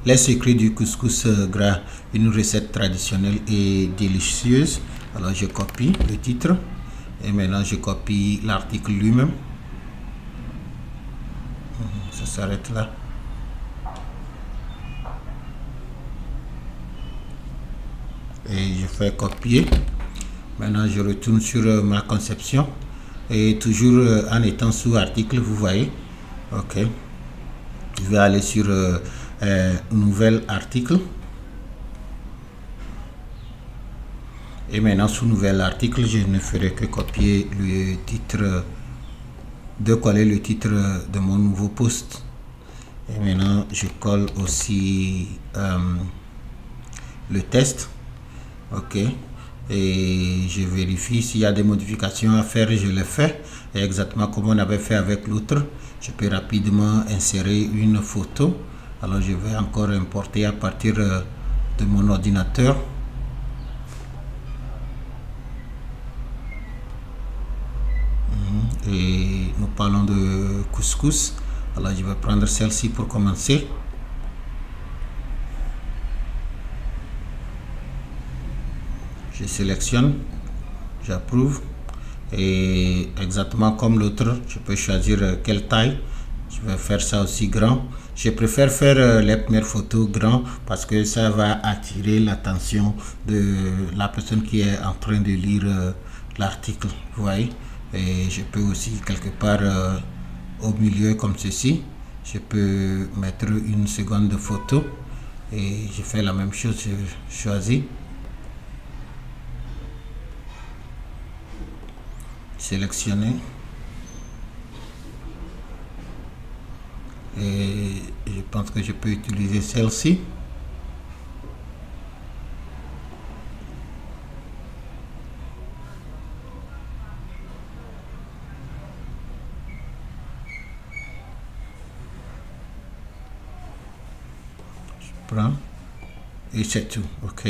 les secrets du couscous gras, une recette traditionnelle et délicieuse. Alors je copie le titre et maintenant je copie l'article lui-même. Ça s'arrête là. et je fais copier. Maintenant je retourne sur ma conception et toujours en étant sous article, vous voyez. Ok, je vais aller sur nouvel article. Et maintenant sous nouvel article, je ne ferai que copier le titre, de coller le titre de mon nouveau post. Et maintenant je colle aussi le test. Ok, et je vérifie s'il y a des modifications à faire, je le fais. Et exactement comme on avait fait avec l'autre, je peux rapidement insérer une photo. Alors je vais encore importer à partir de mon ordinateur. Et nous parlons de couscous. Alors je vais prendre celle-ci pour commencer. Je sélectionne, j'approuve, et exactement comme l'autre, je peux choisir quelle taille. Je vais faire ça aussi grand. Je préfère faire les premières photos grand parce que ça va attirer l'attention de la personne qui est en train de lire l'article, vous voyez. Et je peux aussi quelque part au milieu comme ceci, je peux mettre une seconde photo et je fais la même chose, je choisis, sélectionner, et je pense que je peux utiliser celle-ci. Je prends et c'est tout. Ok,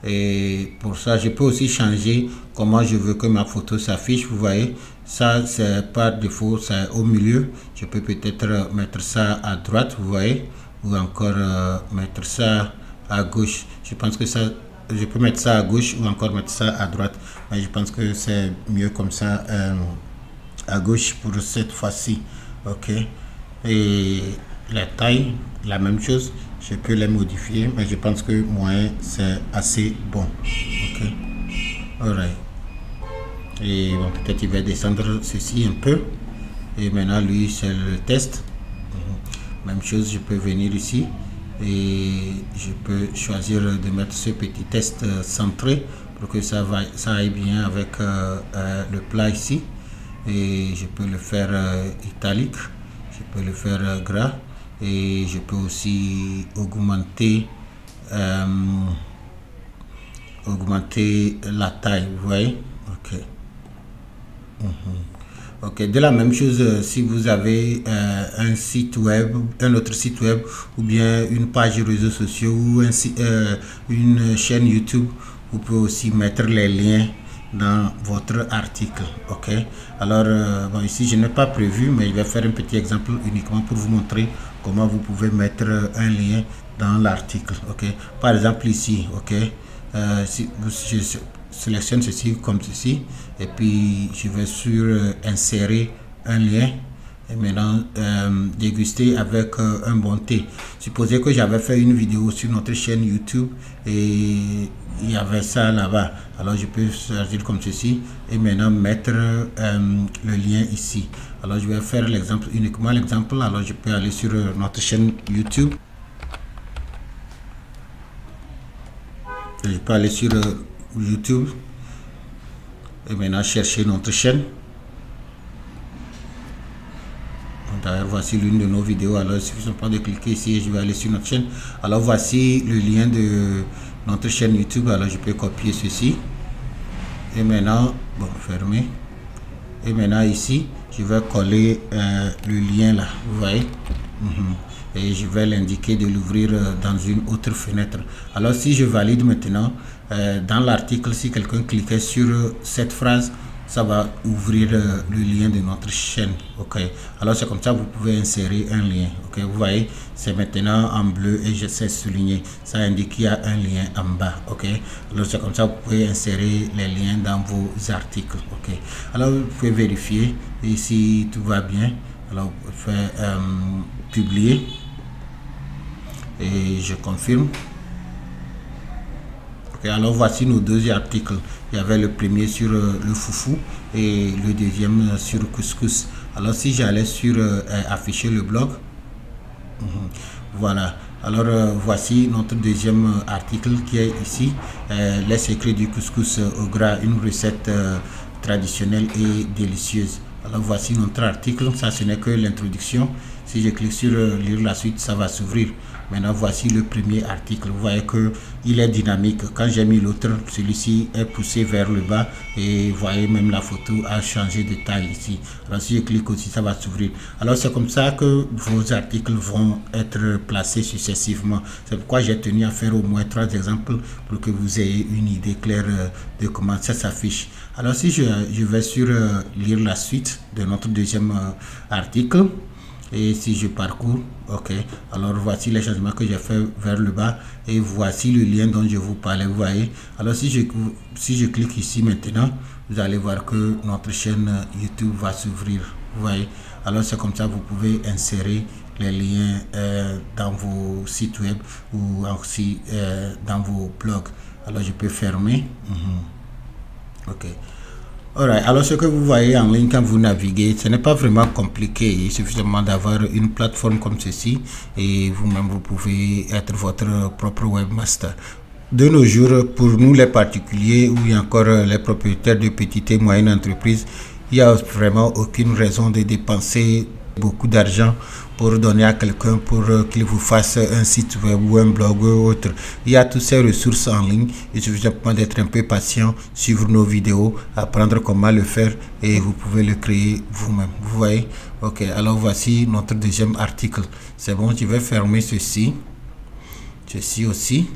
et pour ça je peux aussi changer comment je veux que ma photo s'affiche. Vous voyez, ça c'est par défaut, c'est au milieu. Je peux peut-être mettre ça à droite, vous voyez, ou encore mettre ça à gauche. Je pense que ça, je peux mettre ça à gauche ou encore mettre ça à droite, mais je pense que c'est mieux comme ça, à gauche pour cette fois-ci. Ok, et la taille, la même chose, je peux les modifier, mais je pense que moyen c'est assez bon. Ok, alright. Et bon, peut-être il va descendre ceci un peu. Et maintenant lui c'est le test. Même chose, je peux venir ici et je peux choisir de mettre ce petit test centré pour que ça aille bien avec le plat ici. Et je peux le faire italique, je peux le faire gras, et je peux aussi augmenter la taille, vous voyez. Ok. Ok, de la même chose, si vous avez un site web, un autre site web, ou bien une page réseaux sociaux, ou une chaîne YouTube, vous pouvez aussi mettre les liens dans votre article. Ok, alors bon, ici je n'ai pas prévu, mais je vais faire un petit exemple uniquement pour vous montrer comment vous pouvez mettre un lien dans l'article. Ok, par exemple ici, ok, si je sélectionne ceci comme ceci, et puis je vais sur insérer un lien, et maintenant déguster avec un bon thé. Supposez que j'avais fait une vidéo sur notre chaîne YouTube et il y avait ça là-bas, alors je peux choisir comme ceci et maintenant mettre le lien ici. Alors je vais faire l'exemple, uniquement l'exemple. Alors je peux aller sur notre chaîne YouTube, et je peux aller sur YouTube et maintenant chercher notre chaîne. D'ailleurs voici l'une de nos vidéos. Alors il suffit pas de cliquer ici et je vais aller sur notre chaîne. Alors voici le lien de notre chaîne YouTube. Alors je peux copier ceci et maintenant bon, fermer, et maintenant ici je vais coller le lien là, vous voyez. Et je vais l'indiquer de l'ouvrir dans une autre fenêtre. Alors si je valide maintenant dans l'article, si quelqu'un cliquait sur cette phrase, ça va ouvrir le lien de notre chaîne. Ok, alors c'est comme ça vous pouvez insérer un lien. Ok, vous voyez, c'est maintenant en bleu et je sais souligner, ça indique qu'il y a un lien en bas. Ok, alors c'est comme ça vous pouvez insérer les liens dans vos articles. Ok, alors vous pouvez vérifier et si tout va bien, alors vous pouvez publier et je confirme. Ok, Ok, alors voici nos deux articles. Il y avait le premier sur le foufou et le deuxième sur le couscous. Alors si j'allais sur afficher le blog, voilà. Alors voici notre deuxième article qui est ici, les secrets du couscous au gras, une recette traditionnelle et délicieuse. Alors voici notre article, ça ce n'est que l'introduction. Si je clique sur lire la suite, ça va s'ouvrir. Maintenant voici le premier article. Vous voyez que il est dynamique. Quand j'ai mis l'autre, celui-ci est poussé vers le bas et vous voyez même la photo a changé de taille ici. Alors si je clique aussi, ça va s'ouvrir. Alors c'est comme ça que vos articles vont être placés successivement. C'est pourquoi j'ai tenu à faire au moins 3 exemples pour que vous ayez une idée claire de comment ça s'affiche. Alors si je vais sur lire la suite de notre deuxième article, et si je parcours, ok, alors voici les changements que j'ai fait vers le bas et voici le lien dont je vous parlais, vous voyez. Alors si je clique ici maintenant, vous allez voir que notre chaîne YouTube va s'ouvrir, vous voyez. Alors c'est comme ça vous pouvez insérer les liens dans vos sites web ou aussi dans vos blogs. Alors je peux fermer. Ok. Alright, alors ce que vous voyez en ligne quand vous naviguez, ce n'est pas vraiment compliqué. Il suffit seulement d'avoir une plateforme comme ceci et vous-même vous pouvez être votre propre webmaster. De nos jours, pour nous les particuliers ou encore les propriétaires de petites et moyennes entreprises, il n'y a vraiment aucune raison de dépenser beaucoup d'argent pour donner à quelqu'un pour qu'il vous fasse un site web ou un blog ou autre. Il y a toutes ces ressources en ligne. Il suffit simplement d'être un peu patient, suivre nos vidéos, apprendre comment le faire et vous pouvez le créer vous-même. Vous voyez? Ok, alors voici notre deuxième article. C'est bon, je vais fermer ceci aussi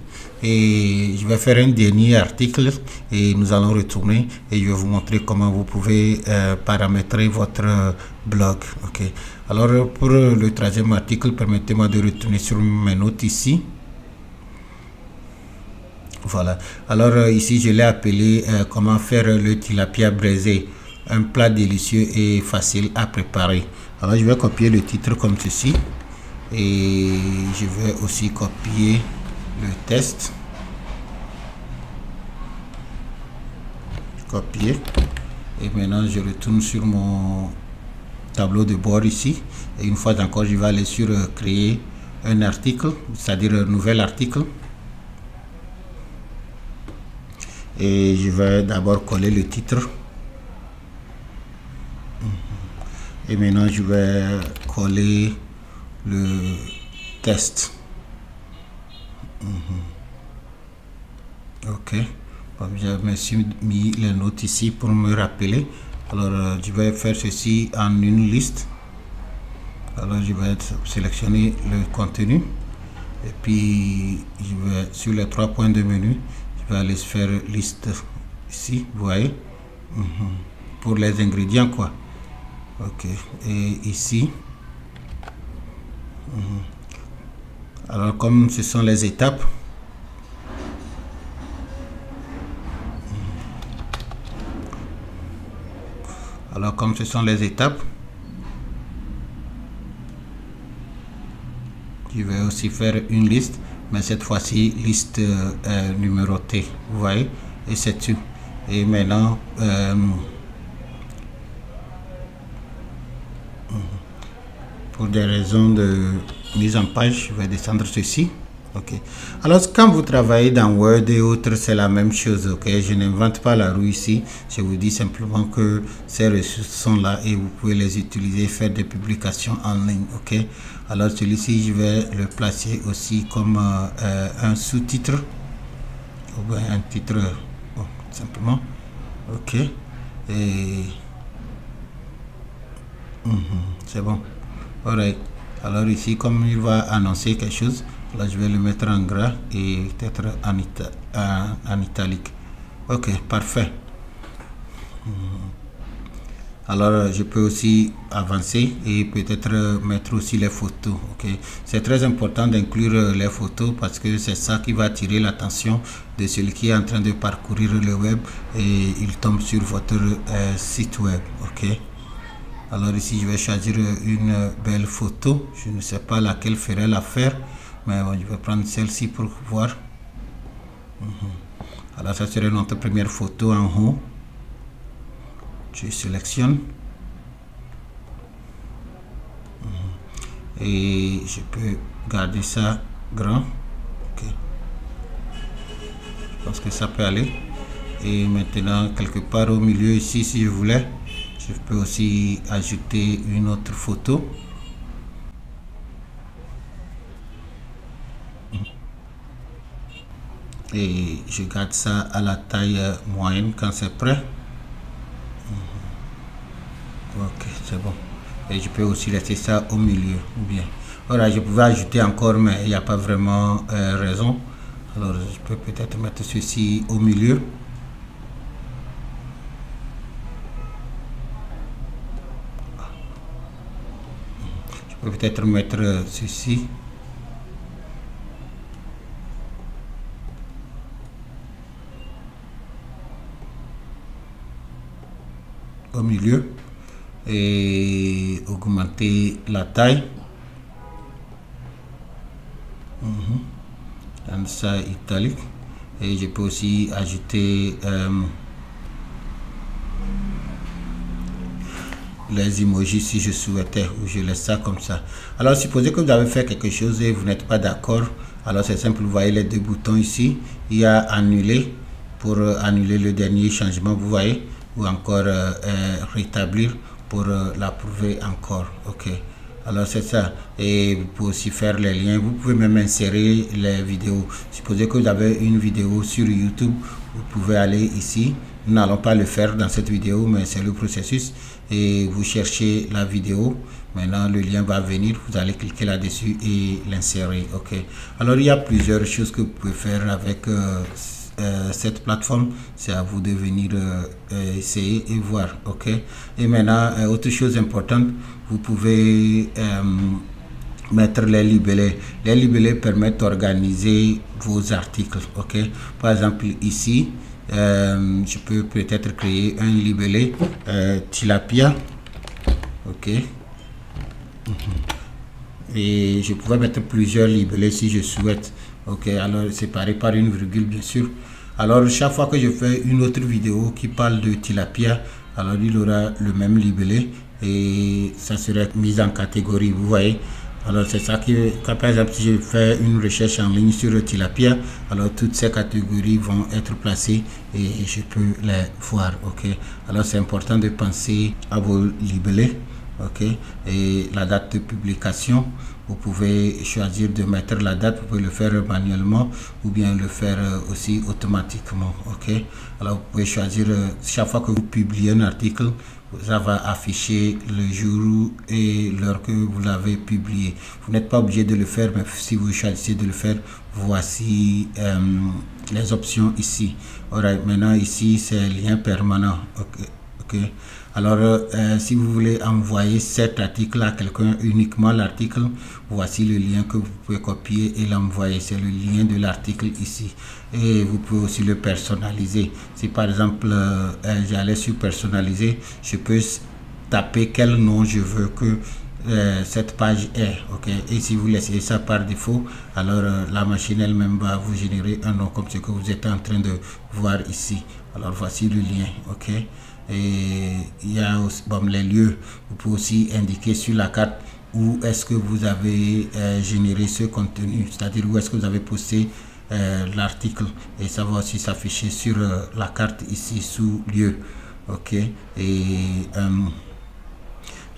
et je vais faire un dernier article et nous allons retourner et je vais vous montrer comment vous pouvez paramétrer votre blog. Ok, alors pour le troisième article, permettez-moi de retourner sur mes notes ici. Voilà, alors ici je l'ai appelé comment faire le tilapia braisé, un plat délicieux et facile à préparer. Alors je vais copier le titre comme ceci et je vais aussi copier le test, copier, et maintenant je retourne sur mon tableau de bord ici et une fois encore je vais aller sur créer un article, c'est-à-dire un nouvel article, et je vais d'abord coller le titre et maintenant je vais coller le test. Ok, je me suis mis les notes ici pour me rappeler. Alors je vais faire ceci en une liste. Alors je vais sélectionner le contenu et puis je vais sur les 3 points de menu, je vais aller faire liste ici, vous voyez, pour les ingrédients quoi. Ok, et ici alors comme ce sont les étapes, je vais aussi faire une liste, mais cette fois-ci liste numérotée, vous voyez, et c'est tout. Et maintenant pour des raisons de mise en page, je vais descendre ceci. Ok, alors quand vous travaillez dans Word et autres, c'est la même chose. Ok, je n'invente pas la roue ici, je vous dis simplement que ces ressources sont là et vous pouvez les utiliser, faire des publications en ligne. Ok, alors celui-ci je vais le placer aussi comme un sous-titre ou bien un titre, bon, simplement. Ok, et c'est bon. Alright, alors ici comme il va annoncer quelque chose, là je vais le mettre en gras et peut-être en italique. Ok, parfait. Alors je peux aussi avancer et peut-être mettre aussi les photos. Ok, c'est très important d'inclure les photos parce que c'est ça qui va attirer l'attention de celui qui est en train de parcourir le web et il tombe sur votre site web. Ok, alors ici je vais choisir une belle photo, je ne sais pas laquelle ferait l'affaire, mais bon, je vais prendre celle-ci pour voir. Alors ça serait notre première photo en haut. Je sélectionne et je peux garder ça grand. Okay. Je pense que ça peut aller. Et maintenant quelque part au milieu ici, si je voulais, je peux aussi ajouter une autre photo. Et je garde ça à la taille moyenne quand c'est prêt. Ok, c'est bon. Et je peux aussi laisser ça au milieu. Bien. Voilà, je pouvais ajouter encore, mais il n'y a pas vraiment raison. Alors, je peux peut-être mettre ceci au milieu. Je peux peut-être mettre ceci. Au milieu. Et augmenter la taille. Dans ça italique. Et je peux aussi ajouter les emojis si je souhaitais, ou je laisse ça comme ça. Alors supposez que vous avez fait quelque chose et vous n'êtes pas d'accord. Alors c'est simple, vous voyez les deux boutons ici. Il y a annuler pour annuler le dernier changement, vous voyez, ou encore rétablir pour l'approuver encore. Ok, alors c'est ça. Et vous pouvez aussi faire les liens, vous pouvez même insérer les vidéos. Supposez que vous avez une vidéo sur YouTube, vous pouvez aller ici. Nous n'allons pas le faire dans cette vidéo, mais c'est le processus. Et vous cherchez la vidéo. Maintenant, le lien va venir. Vous allez cliquer là-dessus et l'insérer. Ok. Alors, il y a plusieurs choses que vous pouvez faire avec cette plateforme. C'est à vous de venir essayer et voir. Ok. Et maintenant, autre chose importante, vous pouvez mettre les libellés. Les libellés permettent d'organiser vos articles. Ok. Par exemple, ici, je peux peut-être créer un libellé tilapia. Ok. Et je pourrais mettre plusieurs libellés si je souhaite. Ok, alors séparé par une virgule bien sûr. Alors chaque fois que je fais une autre vidéo qui parle de tilapia, alors il aura le même libellé et ça serait mis en catégorie, vous voyez. Alors c'est ça que, par exemple, si je fais une recherche en ligne sur le tilapia, alors toutes ces catégories vont être placées et je peux les voir. Ok, alors c'est important de penser à vos libellés. Ok, et la date de publication, vous pouvez choisir de mettre la date, vous pouvez le faire manuellement ou bien le faire aussi automatiquement. Ok, alors vous pouvez choisir chaque fois que vous publiez un article, ça va afficher le jour et l'heure que vous l'avez publié. Vous n'êtes pas obligé de le faire, mais si vous choisissez de le faire, voici les options ici. Alright, maintenant ici c'est lien permanent. Ok. Alors si vous voulez envoyer cet article à quelqu'un, uniquement l'article, voici le lien que vous pouvez copier et l'envoyer. C'est le lien de l'article ici. Et vous pouvez aussi le personnaliser. Si par exemple j'allais sur personnaliser, je peux taper quel nom je veux que cette page est. Ok, et si vous laissez ça par défaut, alors la machine elle-même va vous générer un nom comme ce que vous êtes en train de voir ici. Alors voici le lien. Ok, et il y a aussi, bon, les lieux. Vous pouvez aussi indiquer sur la carte où est-ce que vous avez généré ce contenu, c'est-à-dire où est-ce que vous avez posté l'article, et ça va aussi s'afficher sur la carte ici sous lieu. Ok, et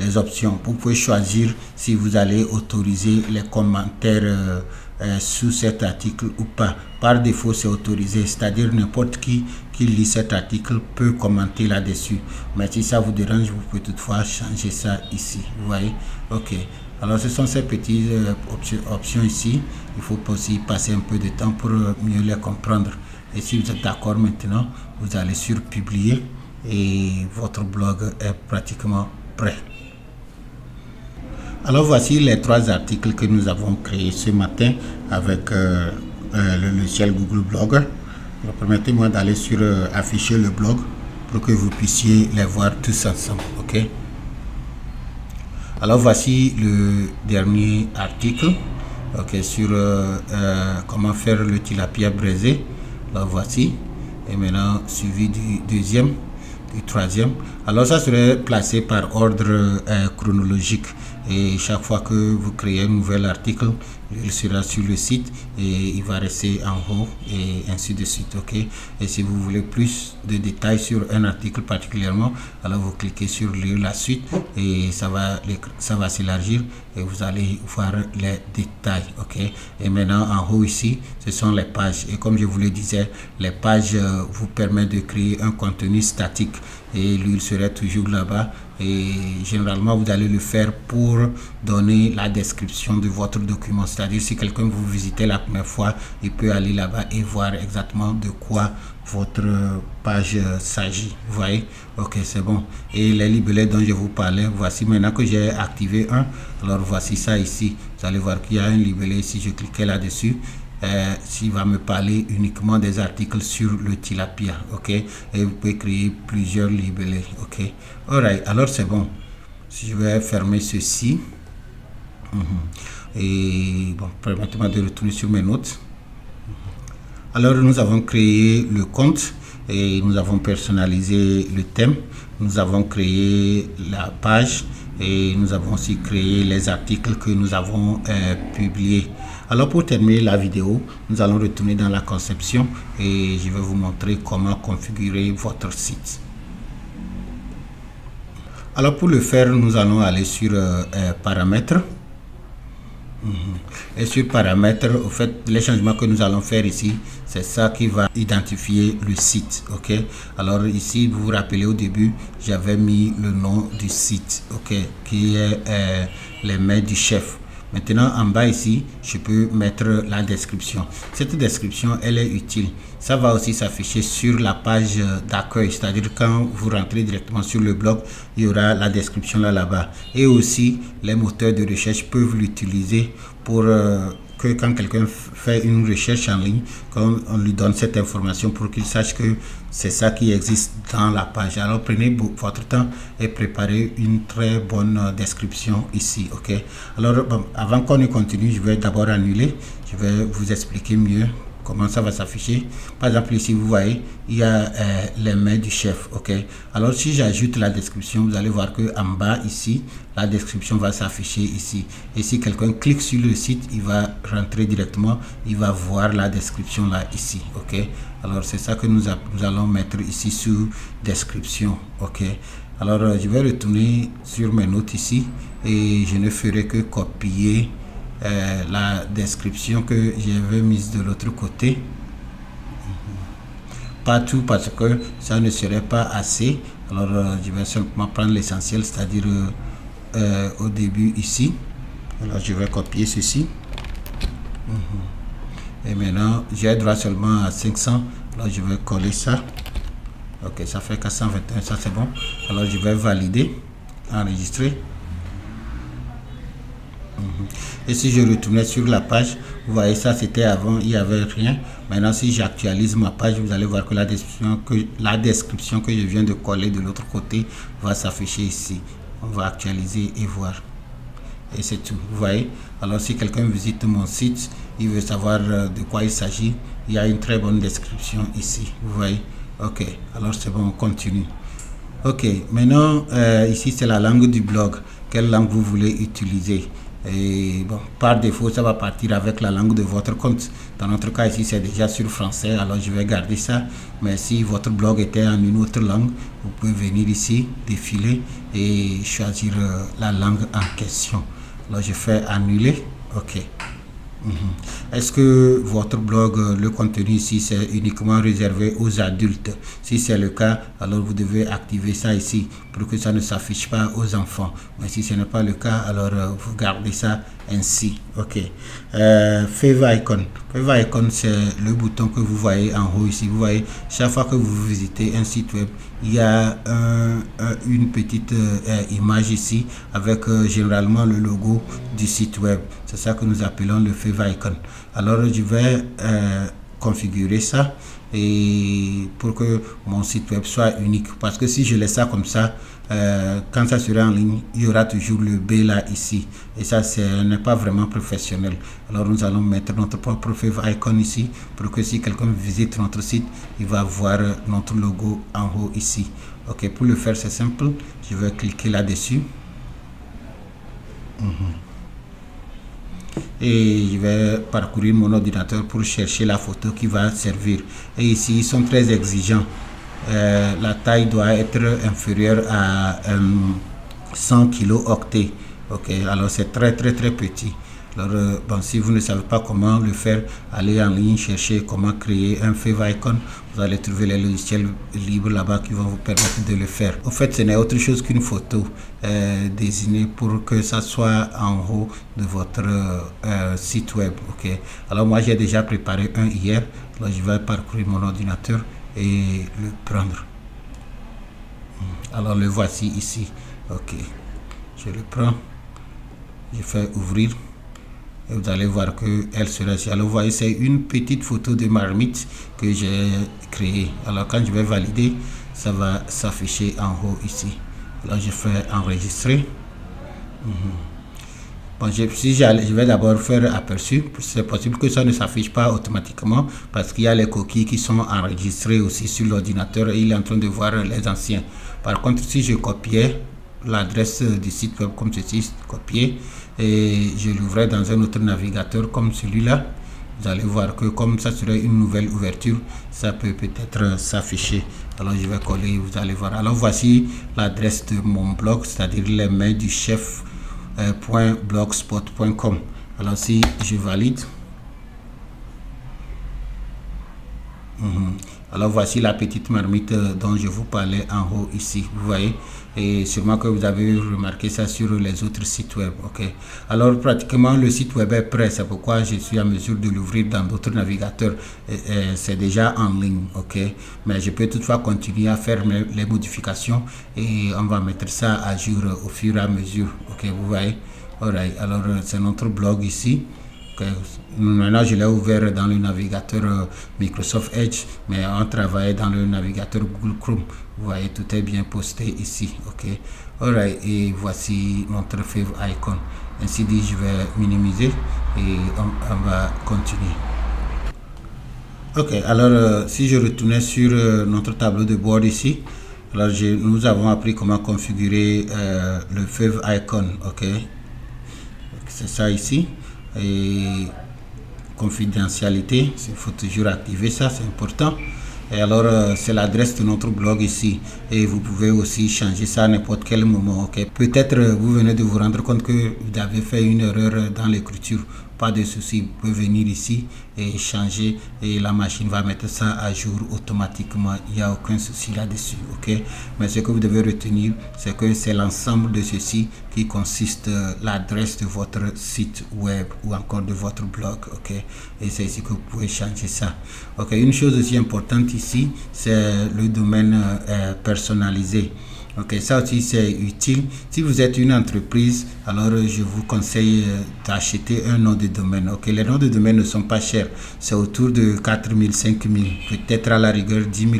les options, vous pouvez choisir si vous allez autoriser les commentaires sous cet article ou pas. Par défaut c'est autorisé, c'est-à-dire n'importe qui lit cet article peut commenter là-dessus, mais si ça vous dérange, vous pouvez toutefois changer ça ici, vous voyez. Ok, alors ce sont ces petites options ici. Il faut aussi passer un peu de temps pour mieux les comprendre, et si vous êtes d'accord maintenant, vous allez sur publier et votre blog est pratiquement prêt. Alors voici les 3 articles que nous avons créés ce matin avec le logiciel Google Blogger. Permettez-moi d'aller sur afficher le blog pour que vous puissiez les voir tous ensemble. Ok, alors voici le dernier article, ok, sur comment faire le tilapia braisé. Alors voici, et maintenant suivi du deuxième, du troisième. Alors ça serait placé par ordre chronologique, et chaque fois que vous créez un nouvel article, il sera sur le site et il va rester en haut et ainsi de suite. Ok, et si vous voulez plus de détails sur un article particulièrement, alors vous cliquez sur lire la suite et ça va s'élargir et vous allez voir les détails. Ok, et maintenant en haut ici, ce sont les pages, et comme je vous le disais, les pages vous permettent de créer un contenu statique, et lui il serait toujours là-bas, et généralement vous allez le faire pour donner la description de votre document. C'est-à-dire, si quelqu'un vous visitez la première fois, il peut aller là-bas et voir exactement de quoi votre page s'agit. Vous voyez? Ok, c'est bon. Et les libellés dont je vous parlais, voici maintenant que j'ai activé un. Alors voici ça ici. Vous allez voir qu'il y a un libellé. Si je cliquais là-dessus, s'il va me parler uniquement des articles sur le tilapia. Ok, et vous pouvez créer plusieurs libellés. Ok, alright, alors c'est bon. Si je vais fermer ceci, et bon, permettez-moi de retourner sur mes notes. Alors nous avons créé le compte et nous avons personnalisé le thème, nous avons créé la page et nous avons aussi créé les articles que nous avons publiés. Alors pour terminer la vidéo, nous allons retourner dans la conception et je vais vous montrer comment configurer votre site. Alors pour le faire, nous allons aller sur paramètres. Et sur paramètres, au fait, les changements que nous allons faire ici, c'est ça qui va identifier le site. Ok, alors ici vous vous rappelez, au début j'avais mis le nom du site, ok, qui est les mails du chef. Maintenant en bas ici, je peux mettre la description. Cette description, elle est utile. Ça va aussi s'afficher sur la page d'accueil, c'est-à-dire quand vous rentrez directement sur le blog, il y aura la description là-bas. Et aussi, les moteurs de recherche peuvent l'utiliser pour que quand quelqu'un fait une recherche en ligne, quand on lui donne cette information pour qu'il sache que c'est ça qui existe dans la page. Alors prenez votre temps et préparez une très bonne description ici. Ok, alors bon, avant qu'on ne continue, je vais d'abord annuler. Je vais vous expliquer mieux comment ça va s'afficher. Par exemple ici vous voyez, il y a les mails du chef. Ok, alors si j'ajoute la description, vous allez voir que en bas ici, la description va s'afficher ici, et si quelqu'un clique sur le site, il va rentrer directement, il va voir la description là ici. Ok, alors c'est ça que nous allons mettre ici sous description. Ok, alors je vais retourner sur mes notes ici et je ne ferai que copier la description que j'avais mise de l'autre côté, pas tout parce que ça ne serait pas assez. Alors je vais simplement prendre l'essentiel, c'est-à-dire au début ici. Alors je vais copier ceci, et maintenant j'ai droit seulement à 500. Alors je vais coller ça. Ok, ça fait 421, ça c'est bon. Alors je vais valider, enregistrer. Et si je retournais sur la page, vous voyez, ça c'était avant, il n'y avait rien. Maintenant si j'actualise ma page, vous allez voir que la description que je viens de coller de l'autre côté va s'afficher ici. On va actualiser et voir, et c'est tout. Vous voyez, alors si quelqu'un visite mon site, il veut savoir de quoi il s'agit, il y a une très bonne description ici. Vous voyez. Ok, alors c'est bon, on continue. Ok, maintenant ici c'est la langue du blog. Quelle langue vous voulez utiliser? Et bon, par défaut ça va partir avec la langue de votre compte. Dans notre cas ici c'est déjà sur français, alors je vais garder ça. Mais si votre blog était en une autre langue, vous pouvez venir ici, défiler et choisir la langue en question. Alors je fais annuler. Ok. Est-ce que votre blog, le contenu ici, c'est uniquement réservé aux adultes? Si c'est le cas, alors vous devez activer ça ici pour que ça ne s'affiche pas aux enfants. Mais si ce n'est pas le cas, alors vous gardez ça ainsi. Ok. Favor icon. Favor icon, c'est le bouton que vous voyez en haut ici. Vous voyez, chaque fois que vous visitez un site web, il y a une petite image ici avec généralement le logo du site web. C'est ça que nous appelons le favor icon. Alors je vais configurer ça et pour que mon site web soit unique, parce que si je laisse ça comme ça, quand ça sera en ligne, il y aura toujours le B là ici, et ça n'est pas vraiment professionnel. Alors nous allons mettre notre propre favicon ici pour que si quelqu'un visite notre site, il va voir notre logo en haut ici. Ok, pour le faire c'est simple, je vais cliquer là dessus et je vais parcourir mon ordinateur pour chercher la photo qui va servir. Et ici ils sont très exigeants, la taille doit être inférieure à 100 kilo-octets. Ok, alors c'est très petit. Alors bon, si vous ne savez pas comment le faire, allez en ligne chercher comment créer un favicon. Vous allez trouver les logiciels libres là-bas qui vont vous permettre de le faire. En fait, ce n'est autre chose qu'une photo désignée pour que ça soit en haut de votre site web. Ok, alors moi j'ai déjà préparé un hier. Alors je vais parcourir mon ordinateur et le prendre. Alors le voici ici. Ok, je le prends, je fais ouvrir. Et vous allez voir que elle sera ici. Alors vous voyez, c'est une petite photo de marmite que j'ai créée. Alors quand je vais valider, ça va s'afficher en haut ici. Alors je fais enregistrer. Bon, je vais d'abord faire aperçu. C'est possible que ça ne s'affiche pas automatiquement parce qu'il y a les coquilles qui sont enregistrées aussi sur l'ordinateur et il est en train de voir les anciens. Par contre, si je copiais l'adresse du site web comme ceci, copier, et je l'ouvrais dans un autre navigateur comme celui-là, vous allez voir que comme ça serait une nouvelle ouverture, ça peut peut-être s'afficher. Alors je vais coller, vous allez voir. Alors voici l'adresse de mon blog, c'est-à-dire les mails du chef .blogspot.com. alors si je valide, alors voici la petite marmite dont je vous parlais en haut ici, vous voyez, et sûrement que vous avez remarqué ça sur les autres sites web. Ok, alors pratiquement le site web est prêt, c'est pourquoi je suis en mesure de l'ouvrir dans d'autres navigateurs. C'est déjà en ligne. Ok, mais je peux toutefois continuer à faire les modifications et on va mettre ça à jour au fur et à mesure. Ok, vous voyez. Alright, alors c'est notre blog ici. Maintenant je l'ai ouvert dans le navigateur Microsoft Edge, mais on travaille dans le navigateur Google Chrome. Vous voyez, tout est bien posté ici. Ok, alright, et voici notre favicon. Ainsi dit, je vais minimiser et on va continuer. Ok, alors si je retournais sur notre tableau de bord ici, alors nous avons appris comment configurer le favicon. Ok, c'est ça ici. Et confidentialité, il faut toujours activer ça, c'est important. Et alors c'est l'adresse de notre blog ici et vous pouvez aussi changer ça à n'importe quel moment. Ok, peut-être vous venez de vous rendre compte que vous avez fait une erreur dans l'écriture, pas de souci, vous pouvez venir ici et changer et la machine va mettre ça à jour automatiquement. Il n'y a aucun souci là-dessus. Ok, mais ce que vous devez retenir, c'est que c'est l'ensemble de ceci qui consiste l'adresse de votre site web ou encore de votre blog. Ok, et c'est ici que vous pouvez changer ça. Ok, une chose aussi importante ici, c'est le domaine personnalisé. Ok, ça aussi c'est utile. Si vous êtes une entreprise, alors je vous conseille d'acheter un nom de domaine. Ok, les noms de domaine ne sont pas chers, c'est autour de 4 000, 5 000, peut-être à la rigueur 10 000.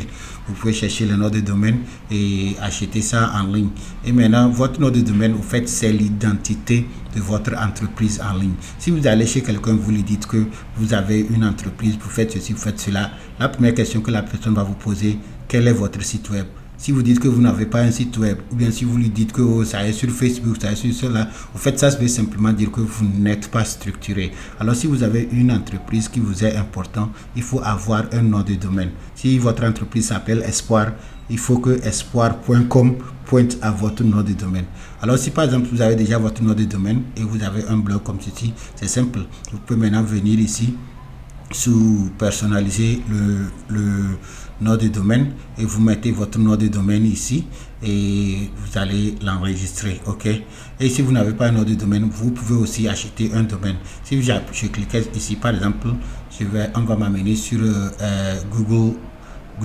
Vous pouvez chercher le nom de domaine et acheter ça en ligne. Et maintenant, votre nom de domaine, au fait, c'est l'identité de votre entreprise en ligne. Si vous allez chez quelqu'un, vous lui dites que vous avez une entreprise, vous faites ceci, vous faites cela, la première question que la personne va vous poser, quel est votre site web? Si vous dites que vous n'avez pas un site web, ou bien si vous lui dites que oh, ça est sur Facebook, ça est sur cela, en fait, ça veut simplement dire que vous n'êtes pas structuré. Alors, si vous avez une entreprise qui vous est important, il faut avoir un nom de domaine. Si votre entreprise s'appelle Espoir, il faut que espoir.com pointe à votre nom de domaine. Alors, si par exemple, vous avez déjà votre nom de domaine et vous avez un blog comme ceci, c'est simple. Vous pouvez maintenant venir ici, sous personnaliser le nom de domaine et vous mettez votre nom de domaine ici et vous allez l'enregistrer. Ok, et si vous n'avez pas un nom de domaine, vous pouvez aussi acheter un domaine. Si je cliquais ici par exemple, on va m'amener sur Google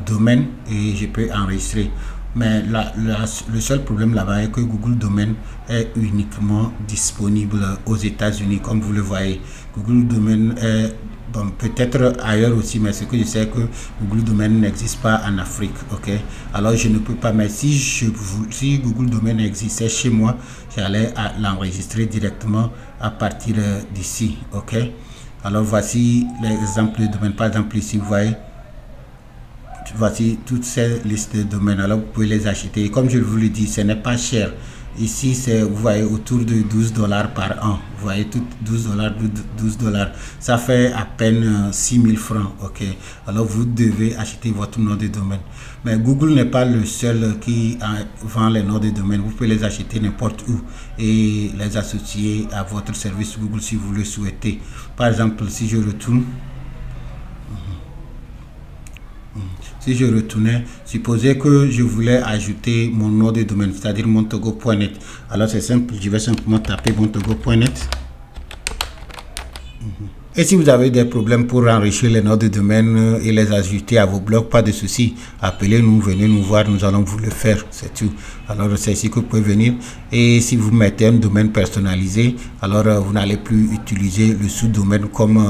domaine et je peux enregistrer. Mais le seul problème là-bas est que Google Domain est uniquement disponible aux États-Unis, comme vous le voyez. Google Domain est, bon, peut-être ailleurs aussi, mais ce que je sais que Google Domain n'existe pas en Afrique, ok. Alors je ne peux pas, mais si Google Domain existait chez moi, j'allais l'enregistrer directement à partir d'ici, ok. Alors voici l'exemple de domaine. Par exemple ici, vous voyez, voici toutes ces listes de domaines. Alors vous pouvez les acheter. Et comme je vous le dis, ce n'est pas cher. Ici, c'est, vous voyez, autour de $12 par an. Vous voyez, tout $12. Ça fait à peine 6 000 francs. Ok. Alors, vous devez acheter votre nom de domaine. Mais Google n'est pas le seul qui vend les noms de domaine. Vous pouvez les acheter n'importe où et les associer à votre service Google si vous le souhaitez. Par exemple, si je retourne, supposez que je voulais ajouter mon nom de domaine, c'est-à-dire montogo.net. Alors c'est simple, je vais simplement taper montogo.net. Et si vous avez des problèmes pour enrichir les noms de domaine et les ajouter à vos blogs, pas de souci. Appelez-nous, venez nous voir, nous allons vous le faire, c'est tout. Alors c'est ici que vous pouvez venir. Et si vous mettez un domaine personnalisé, alors vous n'allez plus utiliser le sous-domaine comme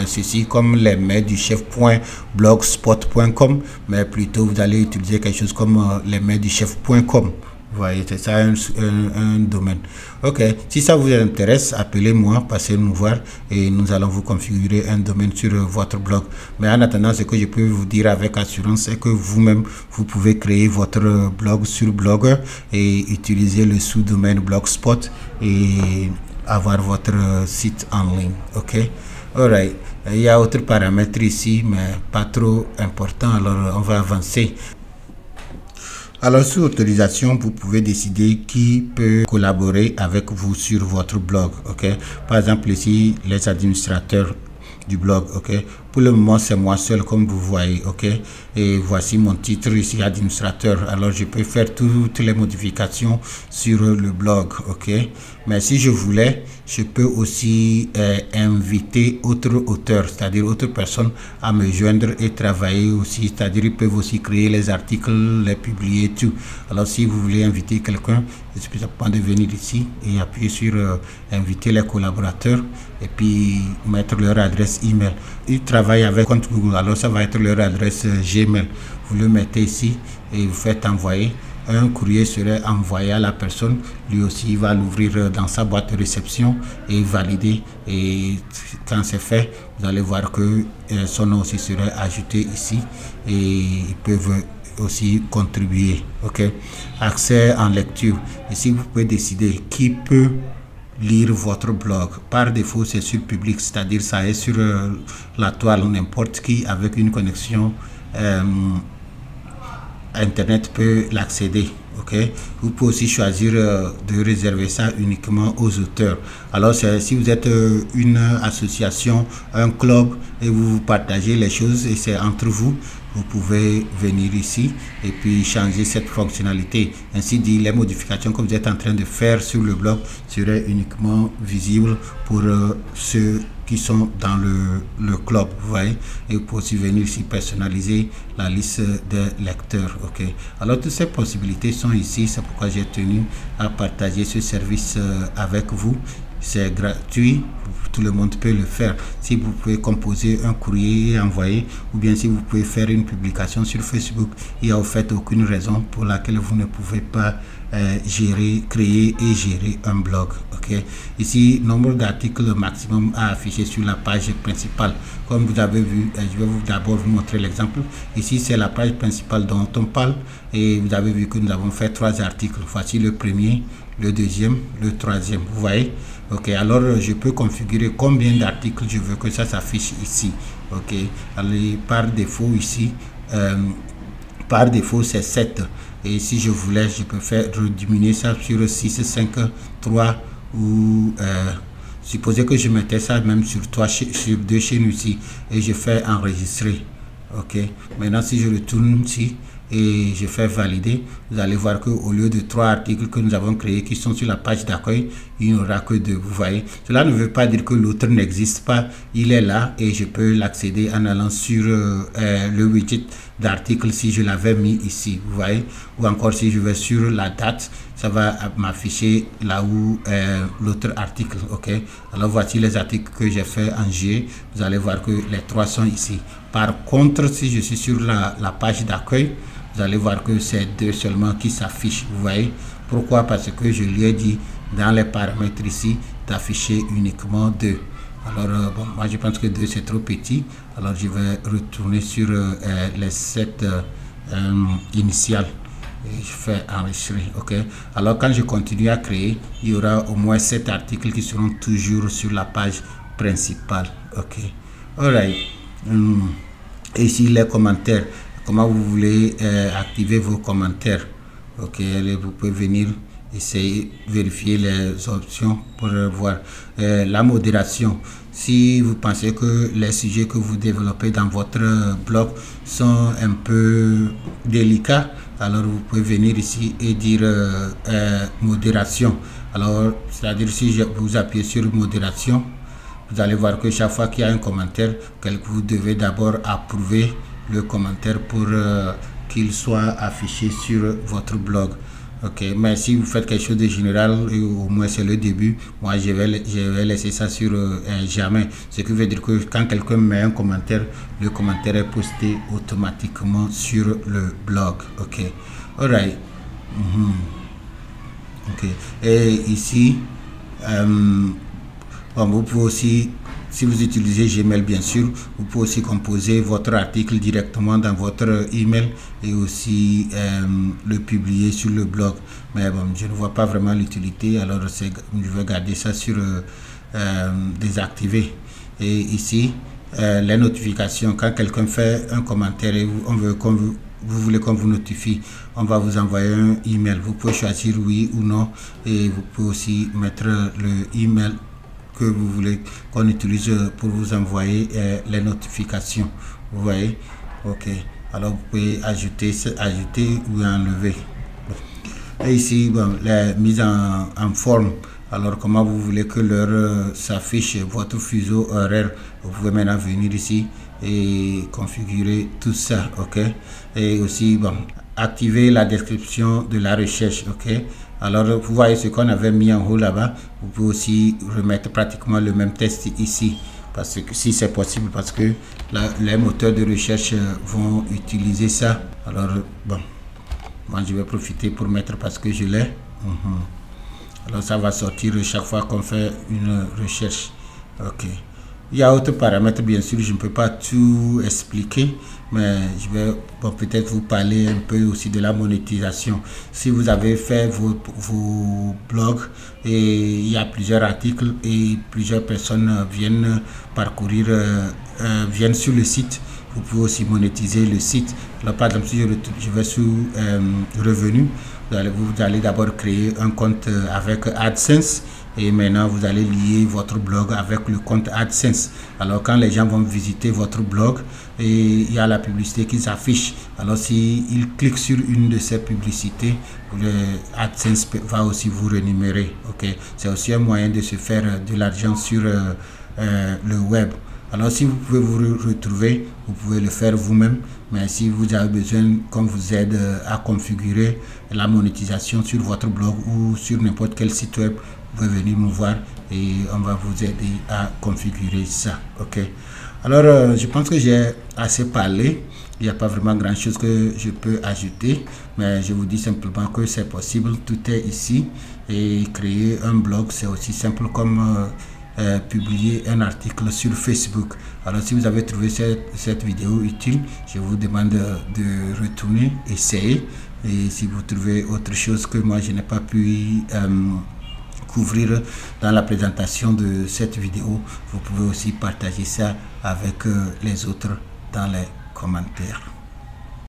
ceci, comme les mails du chef.blogspot.com, mais plutôt vous allez utiliser quelque chose comme les mails du chef.com. Vous voyez, c'est ça un domaine. Ok, si ça vous intéresse, appelez-moi, passez nous voir et nous allons vous configurer un domaine sur votre blog. Mais en attendant, ce que je peux vous dire avec assurance, c'est que vous-même, vous pouvez créer votre blog sur Blogger et utiliser le sous-domaine Blogspot et avoir votre site en ligne. Ok, alright. Il y a autres paramètres ici, mais pas trop important. Alors, on va avancer. Alors, sous autorisation, vous pouvez décider qui peut collaborer avec vous sur votre blog, ok. Par exemple, ici, les administrateurs du blog, ok. Pour le moment, c'est moi seul, comme vous voyez, ok. Et voici mon titre ici, administrateur. Alors, je peux faire toutes les modifications sur le blog, ok. Mais si je voulais, je peux aussi inviter autres auteurs, c'est-à-dire autres personnes à me joindre et travailler aussi. C'est-à-dire, ils peuvent aussi créer les articles, les publier, tout. Alors, si vous voulez inviter quelqu'un, il suffit simplement de venir ici et appuyer sur inviter les collaborateurs et puis mettre leur adresse email. Ils travaillent avec compte Google, alors ça va être leur adresse Gmail. Vous le mettez ici et vous faites envoyer. Un courrier serait envoyé à la personne, lui aussi il va l'ouvrir dans sa boîte de réception et valider, et quand c'est fait, vous allez voir que son nom aussi serait ajouté ici et ils peuvent aussi contribuer. Ok, accès en lecture. Ici vous pouvez décider qui peut lire votre blog. Par défaut c'est sur public, c'est-à-dire ça est sur la toile, n'importe qui avec une connexion Internet peut l'accéder. Ok, vous pouvez aussi choisir de réserver ça uniquement aux auteurs. Alors si vous êtes une association, un club et vous partagez les choses et c'est entre vous, vous pouvez venir ici et puis changer cette fonctionnalité. Ainsi dit, les modifications que vous êtes en train de faire sur le blog seraient uniquement visibles pour ceux qui sont dans le club, vous voyez. Et vous pouvez aussi venir ici personnaliser la liste des lecteurs. Ok, alors toutes ces possibilités sont ici, c'est pourquoi j'ai tenu à partager ce service avec vous. C'est gratuit, tout le monde peut le faire. Si vous pouvez composer un courrier et envoyer, ou bien si vous pouvez faire une publication sur Facebook, il n'y a au fait aucune raison pour laquelle vous ne pouvez pas créer et gérer un blog. Ok, ici nombre d'articles maximum à afficher sur la page principale. Comme vous avez vu, je vais d'abord vous montrer l'exemple. Ici c'est la page principale dont on parle et vous avez vu que nous avons fait 3 articles. Voici le premier, le deuxième, le troisième. Vous voyez. Ok, alors je peux configurer combien d'articles je veux que ça s'affiche ici. Ok, alors par défaut ici, par défaut c'est 7. Et si je voulais, je peux faire diminuer ça sur 6, 5, 3 ou supposez que je mettais ça même sur 2 chaînes ici et je fais enregistrer. Ok, maintenant si je retourne ici, et je fais valider, vous allez voir que au lieu de 3 articles que nous avons créés qui sont sur la page d'accueil, il n'y aura que 2. Vous voyez, cela ne veut pas dire que l'autre n'existe pas, il est là et je peux l'accéder en allant sur le widget d'article si je l'avais mis ici, vous voyez, ou encore si je vais sur la date, ça va m'afficher là où l'autre article. Ok, alors voici les articles que j'ai fait en G, vous allez voir que les 3 sont ici. Par contre, si je suis sur la page d'accueil, vous allez voir que c'est 2 seulement qui s'affichent. Vous voyez pourquoi? Parce que je lui ai dit dans les paramètres ici d'afficher uniquement 2. Alors bon, moi je pense que 2 c'est trop petit, alors je vais retourner sur les 7 initiales et je fais enregistrer. Ok, alors quand je continue à créer, il y aura au moins 7 articles qui seront toujours sur la page principale. Ok, alright. Et ici les commentaires, comment vous voulez activer vos commentaires. Ok, allez, vous pouvez venir essayer vérifier les options pour voir la modération. Si vous pensez que les sujets que vous développez dans votre blog sont un peu délicats, alors vous pouvez venir ici et dire modération. Alors c'est à dire si vous appuyez sur modération, vous allez voir que chaque fois qu'il y a un commentaire, vous devez d'abord approuver le commentaire pour qu'il soit affiché sur votre blog. Ok, mais si vous faites quelque chose de général, au moins c'est le début, moi je vais laisser ça sur jamais. Ce qui veut dire que quand quelqu'un met un commentaire, le commentaire est posté automatiquement sur le blog. Ok, alright. Ok, et ici, bon, vous pouvez aussi, si vous utilisez Gmail bien sûr, vous pouvez aussi composer votre article directement dans votre email et aussi le publier sur le blog. Mais bon, je ne vois pas vraiment l'utilité, alors je vais garder ça sur désactiver. Et ici, les notifications, quand quelqu'un fait un commentaire et vous voulez qu'on vous notifie, on va vous envoyer un email. Vous pouvez choisir oui ou non et vous pouvez aussi mettre le email que vous voulez qu'on utilise pour vous envoyer les notifications. Vous voyez, ok, alors vous pouvez ajouter ou enlever. Et ici, bon, la mise en forme. Alors comment vous voulez que l'heure s'affiche, votre fuseau horaire, vous pouvez maintenant venir ici et configurer tout ça. Ok, et aussi bon, activer la description de la recherche. Ok, alors vous voyez ce qu'on avait mis en haut là-bas, vous pouvez aussi remettre pratiquement le même texte ici, parce que si c'est possible, parce que les moteurs de recherche vont utiliser ça. Alors bon, moi je vais profiter pour mettre parce que je l'ai. Alors ça va sortir chaque fois qu'on fait une recherche. Ok, il y a d'autres paramètres, bien sûr, je ne peux pas tout expliquer, mais je vais peut-être vous parler un peu aussi de la monétisation. Si vous avez fait vos blogs et il y a plusieurs articles et plusieurs personnes viennent parcourir, viennent sur le site, vous pouvez aussi monétiser le site. Alors, par exemple, si je vais sur Revenus, vous allez d'abord créer un compte avec AdSense et maintenant vous allez lier votre blog avec le compte AdSense. Alors quand les gens vont visiter votre blog et il y a la publicité qui s'affiche, alors s'ils cliquent sur une de ces publicités, le AdSense va aussi vous rémunérer. Ok, c'est aussi un moyen de se faire de l'argent sur le web. Alors si vous pouvez vous retrouver, vous pouvez le faire vous-même, mais si vous avez besoin qu'on vous aide à configurer la monétisation sur votre blog ou sur n'importe quel site web, vous pouvez venir nous voir et on va vous aider à configurer ça. Ok, alors je pense que j'ai assez parlé, il n'y a pas vraiment grand chose que je peux ajouter, mais je vous dis simplement que c'est possible, tout est ici, et créer un blog c'est aussi simple comme publier un article sur Facebook. Alors si vous avez trouvé cette vidéo utile, je vous demande de retourner, essayer, et si vous trouvez autre chose que moi je n'ai pas pu couvrir dans la présentation de cette vidéo, vous pouvez aussi partager ça avec les autres dans les commentaires.